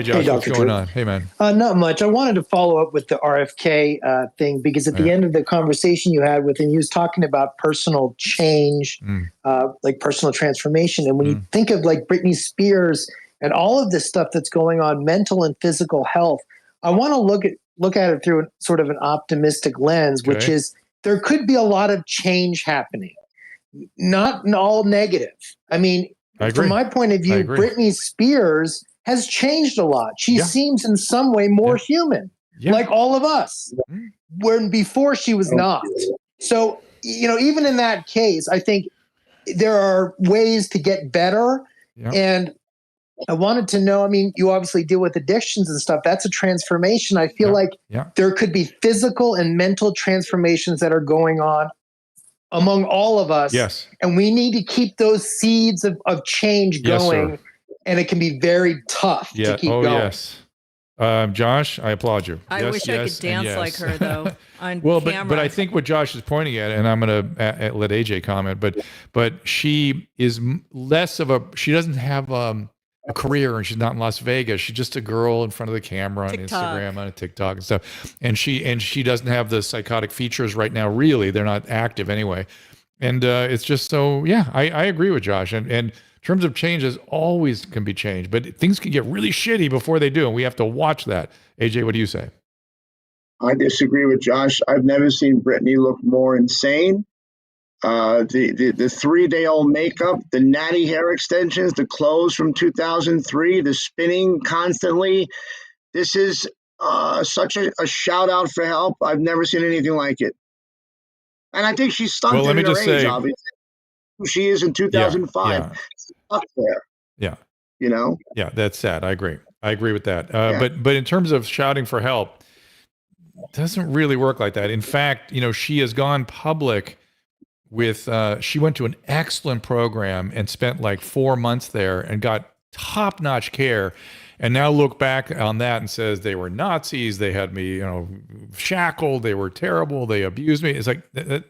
Josh. Hey, what's going on? Hey, man. Not much. I wanted to follow up with the RFK thing, because at the end of the conversation you had with him, he was talking about personal change, like personal transformation. And when you think of like Britney Spears and all of this stuff that's going on, mental and physical health, I want to look at it through sort of an optimistic lens, which is there could be a lot of change happening, not all negative. I mean, from my point of view, Britney Spears has changed a lot. She seems in some way more human, like all of us, when before she was not. So, even in that case, I think there are ways to get better. And I wanted to know, I mean, you obviously deal with addictions and stuff. That's a transformation. I feel like there could be physical and mental transformations that are going on among all of us. Yes. And we need to keep those seeds of change going. And it can be very tough to keep going. Yes. Josh, I applaud you. I wish I could dance like her, though, on camera. But I think what Josh is pointing at, and I'm going to let AJ comment, but she is less of she doesn't have a career, and she's not in Las Vegas. She's just a girl in front of the camera on Instagram, on TikTok and stuff. And she doesn't have the psychotic features right now. Really, they're not active anyway. And it's just so, I agree with Josh. And in terms of changes, always can be changed, but things can get really shitty before they do, and we have to watch that. AJ, what do you say? I disagree with Josh. I've never seen Britney look more insane. The 3-day-old makeup, the natty hair extensions, the clothes from 2003, the spinning constantly. This is such a shout out for help. I've never seen anything like it. And I think she's stuck in her age, obviously. Who she is in 2005. Stuck there. Yeah. Yeah, that's sad. I agree with that. But in terms of shouting for help, it doesn't really work like that. In fact, she has gone public with she went to an excellent program and spent like 4 months there and got top-notch care, and now look back on that and says they were Nazis, they had me shackled, they were terrible, they abused me. It's like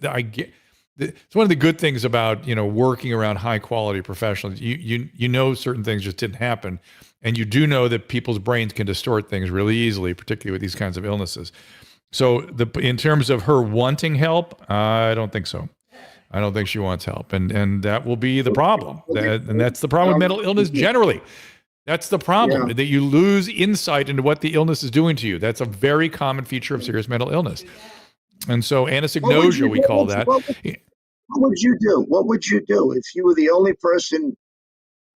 I get it's one of the good things about working around high quality professionals. You know certain things just didn't happen, and you do know that people's brains can distort things really easily, particularly with these kinds of illnesses. So in terms of her wanting help, I don't think so. I don't think she wants help, and that will be the problem. And that's the problem with mental illness generally. That's the problem, that you lose insight into what the illness is doing to you. That's a very common feature of serious mental illness. And so anosognosia, we call that. What would you do? What would you do if you were the only person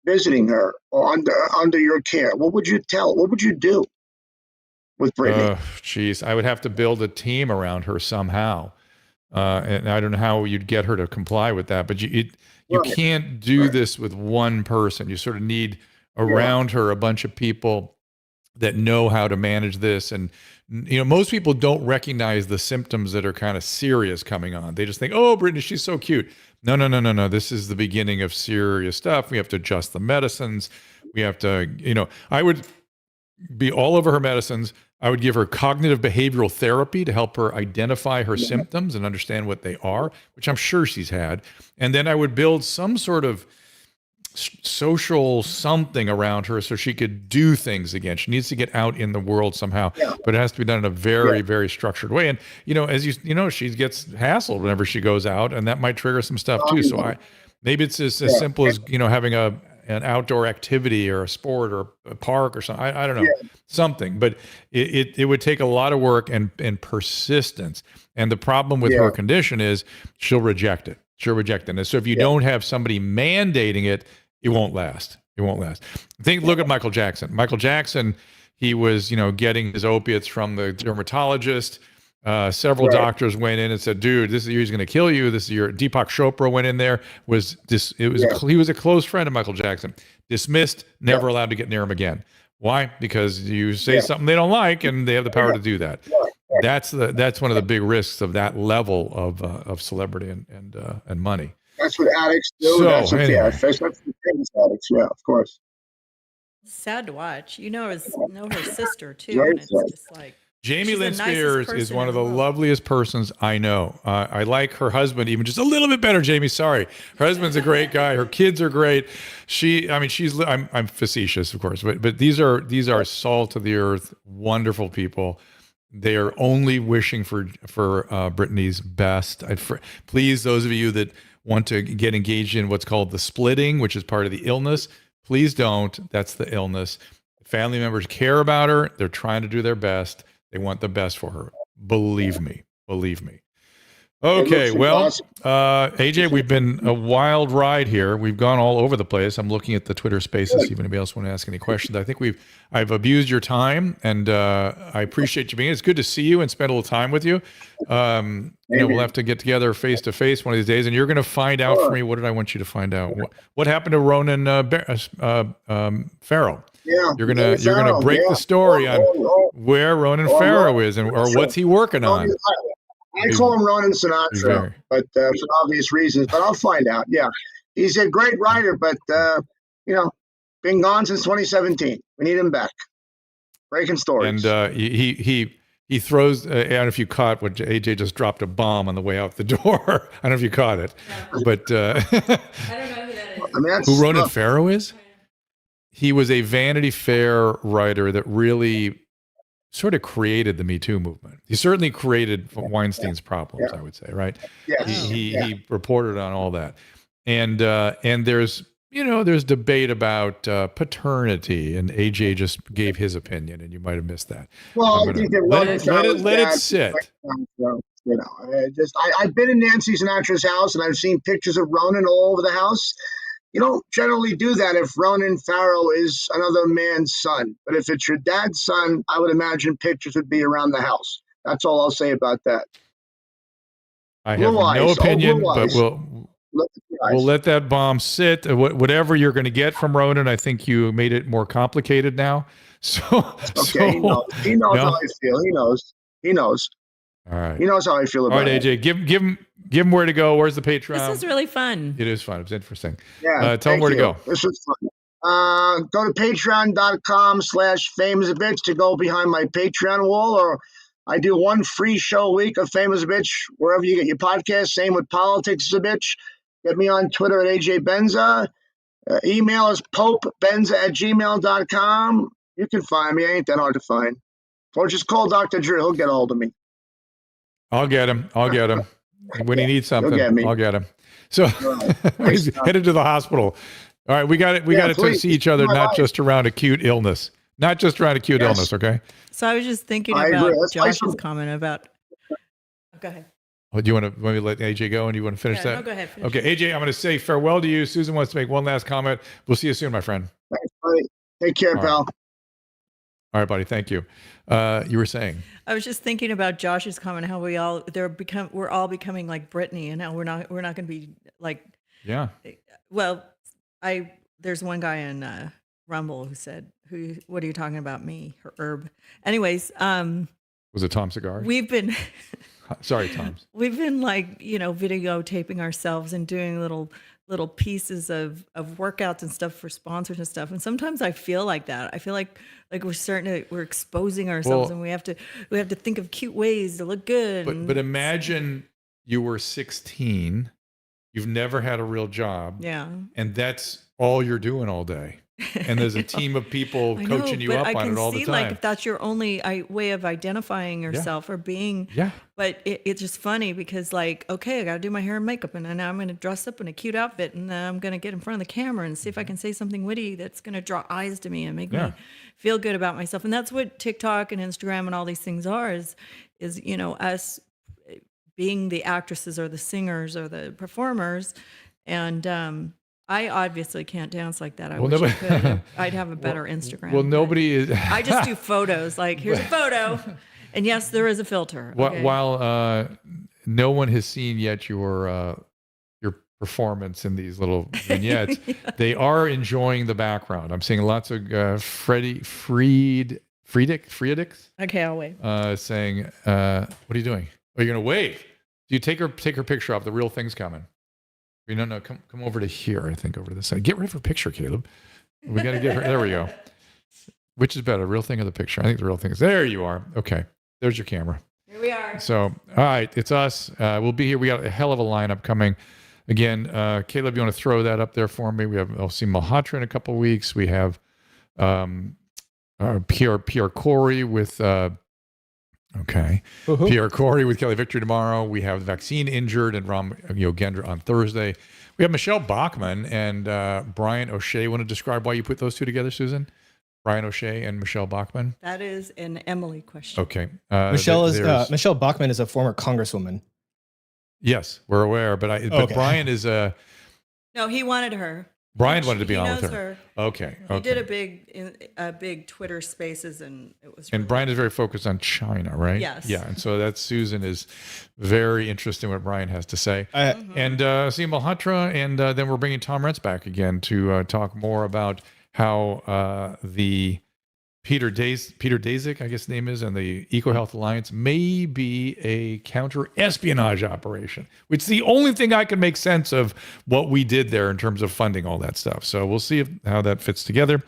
visiting her or under your care? What would you do with Britney? Geez, I would have to build a team around her somehow. And I don't know how you'd get her to comply with that, but you can't do this with one person. You sort of need around her a bunch of people that know how to manage this. And most people don't recognize the symptoms that are kind of serious coming on. They just think, oh, Britney, she's so cute. No. This is the beginning of serious stuff. We have to adjust the medicines. We have to, I would be all over her medicines. I would give her cognitive behavioral therapy to help her identify her symptoms and understand what they are, which I'm sure she's had. And then I would build some sort of social something around her so she could do things again. She needs to get out in the world somehow, but it has to be done in a very, very structured way. And, as she gets hassled whenever she goes out, and that might trigger some stuff too. So maybe it's as simple as, having an outdoor activity or a sport or a park or something. I don't know, something, but it would take a lot of work and persistence. And the problem with her condition is she'll reject it. She'll reject it. And so if you don't have somebody mandating it, it won't last. It won't last. Look at Michael Jackson. Michael Jackson, he was, getting his opiates from the dermatologist. Several doctors went in and said, dude, he's going to kill you. This is your Deepak Chopra went in there, he was a close friend of Michael Jackson, dismissed, never allowed to get near him again. Why? Because you say something they don't like and they have the power to do that. That's one of the big risks of that level of celebrity and money. That's what addicts do. So, that's what, anyway. that's what famous addicts. Yeah, of course. Sad to watch. Know her sister too, Very and it's sad. just like Jamie she's the Lynn nicest Spears is person one in of the the world. loveliest persons I know. I like her husband even just a little bit better. Jamie, sorry, her husband's a great guy. Her kids are great. I'm facetious, of course, but these are salt of the earth, wonderful people. They are only wishing for Brittany's best. Please, those of you that want to get engaged in what's called the splitting, which is part of the illness, please don't. That's the illness. Family members care about her. They're trying to do their best. They want the best for her. Believe me. Okay, well, AJ, we've been a wild ride here. We've gone all over the place. I'm looking at the Twitter Spaces. See if anybody else want to ask any questions. I think I've abused your time, and I appreciate you being here. It's good to see you and spend a little time with you. We'll have to get together face to face one of these days, and you're going to find out for me. What did I want you to find out? What happened to Ronan Farrow? Yeah, You're gonna break the story on where Ronan Farrow is or what's he working on. I call him Ronan Sinatra, but for obvious reasons. But I'll find out. Yeah, he's a great writer, but been gone since 2017. We need him back, breaking stories. And he throws. I don't know if you caught what AJ just dropped a bomb on the way out the door. I don't know if you caught it, but I don't know who that is. Who Ronan Farrow is? He was a Vanity Fair writer that really sort of created the Me Too movement. He certainly created Weinstein's problems, I would say, right? He reported on all that. And there's debate about paternity, and AJ just gave his opinion, and you might have missed that. Well, I think that let it sit. I've been in Nancy Sinatra's house, and I've seen pictures of Ronan all over the house. You don't generally do that if Ronan Farrow is another man's son. But if it's your dad's son, I would imagine pictures would be around the house. That's all I'll say about that. I have no opinion, but we'll let that bomb sit. Whatever you're going to get from Ronan, I think you made it more complicated now. So okay, he knows how I feel. He knows. All right. He knows how I feel about it. All right, AJ, give him where to go. Where's the Patreon? This is really fun. It is fun. It's interesting. Yeah. Tell him where to go. This was fun. Go to patreon.com/famousabitch to go behind my Patreon wall, or I do one free show a week of Famous a Bitch wherever you get your podcast. Same with Politics is a Bitch. Get me on Twitter at AJ Benza. Email is popebenza@gmail.com. You can find me. I ain't that hard to find. Or just call Dr. Drew. He'll get a hold of me. I'll get him. When he needs something, I'll get him. So he's headed to the hospital. All right, we got it. We got to see each other, not just around acute illness. Okay. So I was just thinking about Josh's comment about. Go ahead. Oh, do you want to let AJ go, and you want to finish that? No, go ahead. Okay, AJ, I'm going to say farewell to you. Susan wants to make one last comment. We'll see you soon, my friend. Thanks, buddy. Take care, pal. All right, buddy. Thank you. You were saying. I was just thinking about Josh's comment, how we're all becoming like Britney, and how we're not going to be like. Yeah. Well, there's one guy in Rumble who said, what are you talking about, me or Herb? Anyways, was it Tom Segura? We've been. Sorry, Tom. We've been videotaping ourselves and doing little pieces of workouts and stuff for sponsors and stuff. And sometimes I feel like that. I feel like we're exposing ourselves, and we have to think of cute ways to look good. But imagine you were 16, you've never had a real job. Yeah. And that's all you're doing all day. and there's a team of people coaching you up on it all the time. Like if that's your only way of identifying yourself or being. Yeah. But it's just funny because like, okay, I got to do my hair and makeup, and now I'm going to dress up in a cute outfit, and then I'm going to get in front of the camera and see if I can say something witty that's going to draw eyes to me and make me feel good about myself. And that's what TikTok and Instagram and all these things are, is us being the actresses or the singers or the performers. And I obviously can't dance like that. I wish I could. I'd have a better Instagram. Well, nobody is. I just do photos. Like, here's a photo. And yes, there is a filter. Okay. While no one has seen yet your performance in these little vignettes, they are enjoying the background. I'm seeing lots of Friedrichs. Okay, I'll wait. Saying, what are you doing? Are you going to wave? Do you take her picture off? The real thing's coming. No, come over to here. I think over to this side. Get rid of her picture, Caleb. We got to get her. There we go. Which is better, real thing or the picture? I think the real thing is. There you are. Okay, there's your camera. Here we are. So, all right, it's us. We'll be here. We got a hell of a lineup coming. Again, Caleb, you want to throw that up there for me? We have I'll see Malhotra in a couple of weeks. We have Pierre Corey with. Pierre Corey with Kelly Victory tomorrow. We have the vaccine injured and Ram Yogendra on Thursday. We have Michelle Bachmann and Brian O'Shea. Want to describe why you put those two together, Susan? Brian O'Shea and Michelle Bachmann? That is an Emily question. Okay. Michelle Bachmann is a former congresswoman. Yes, we're aware, but Brian is a. No, he wanted her. Brian wanted to be on with knows her. Okay. He did a big Twitter Spaces, and it was. And Brian is very focused on China, right? Yes. Yeah, and so that Susan is very interested in what Brian has to say. And see Malhotra, and then we're bringing Tom Rentz back again to talk more about how the Peter Daszak, I guess the name is, and the EcoHealth Alliance may be a counter-espionage operation, which is the only thing I can make sense of what we did there in terms of funding all that stuff. So we'll see how that fits together.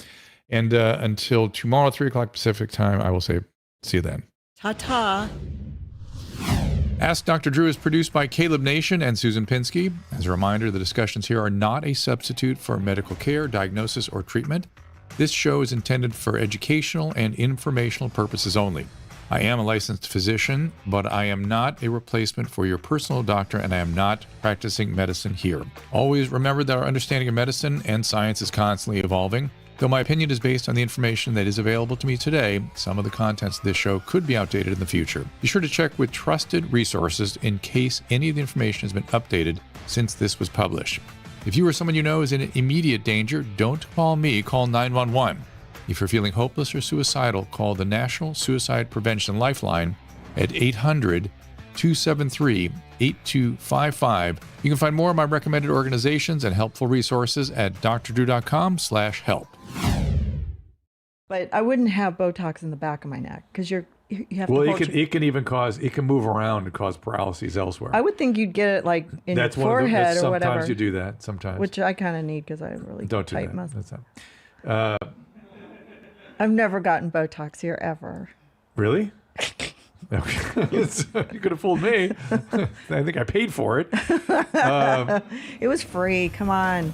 And until tomorrow, 3 o'clock Pacific time, I will say, see you then. Ta-ta. Ask Dr. Drew is produced by Caleb Nation and Susan Pinsky. As a reminder, the discussions here are not a substitute for medical care, diagnosis, or treatment. This show is intended for educational and informational purposes only. I am a licensed physician, but I am not a replacement for your personal doctor, and I am not practicing medicine here. Always remember that our understanding of medicine and science is constantly evolving. Though my opinion is based on the information that is available to me today, some of the contents of this show could be outdated in the future. Be sure to check with trusted resources in case any of the information has been updated since this was published. If you or someone you know is in immediate danger, don't call me, call 911. If you're feeling hopeless or suicidal, call the National Suicide Prevention Lifeline at 800-273-8255. You can find more of my recommended organizations and helpful resources at drdrew.com/help. But I wouldn't have Botox in the back of my neck because you have to hold it can move around and cause paralyses elsewhere. I would think you'd get it like in your forehead or whatever. Sometimes you do that. Sometimes, which I kind of need because I have really don't do tight that. muscles. That's not. I've never gotten Botox here ever. Really? You could have fooled me. I think I paid for it. It was free. Come on.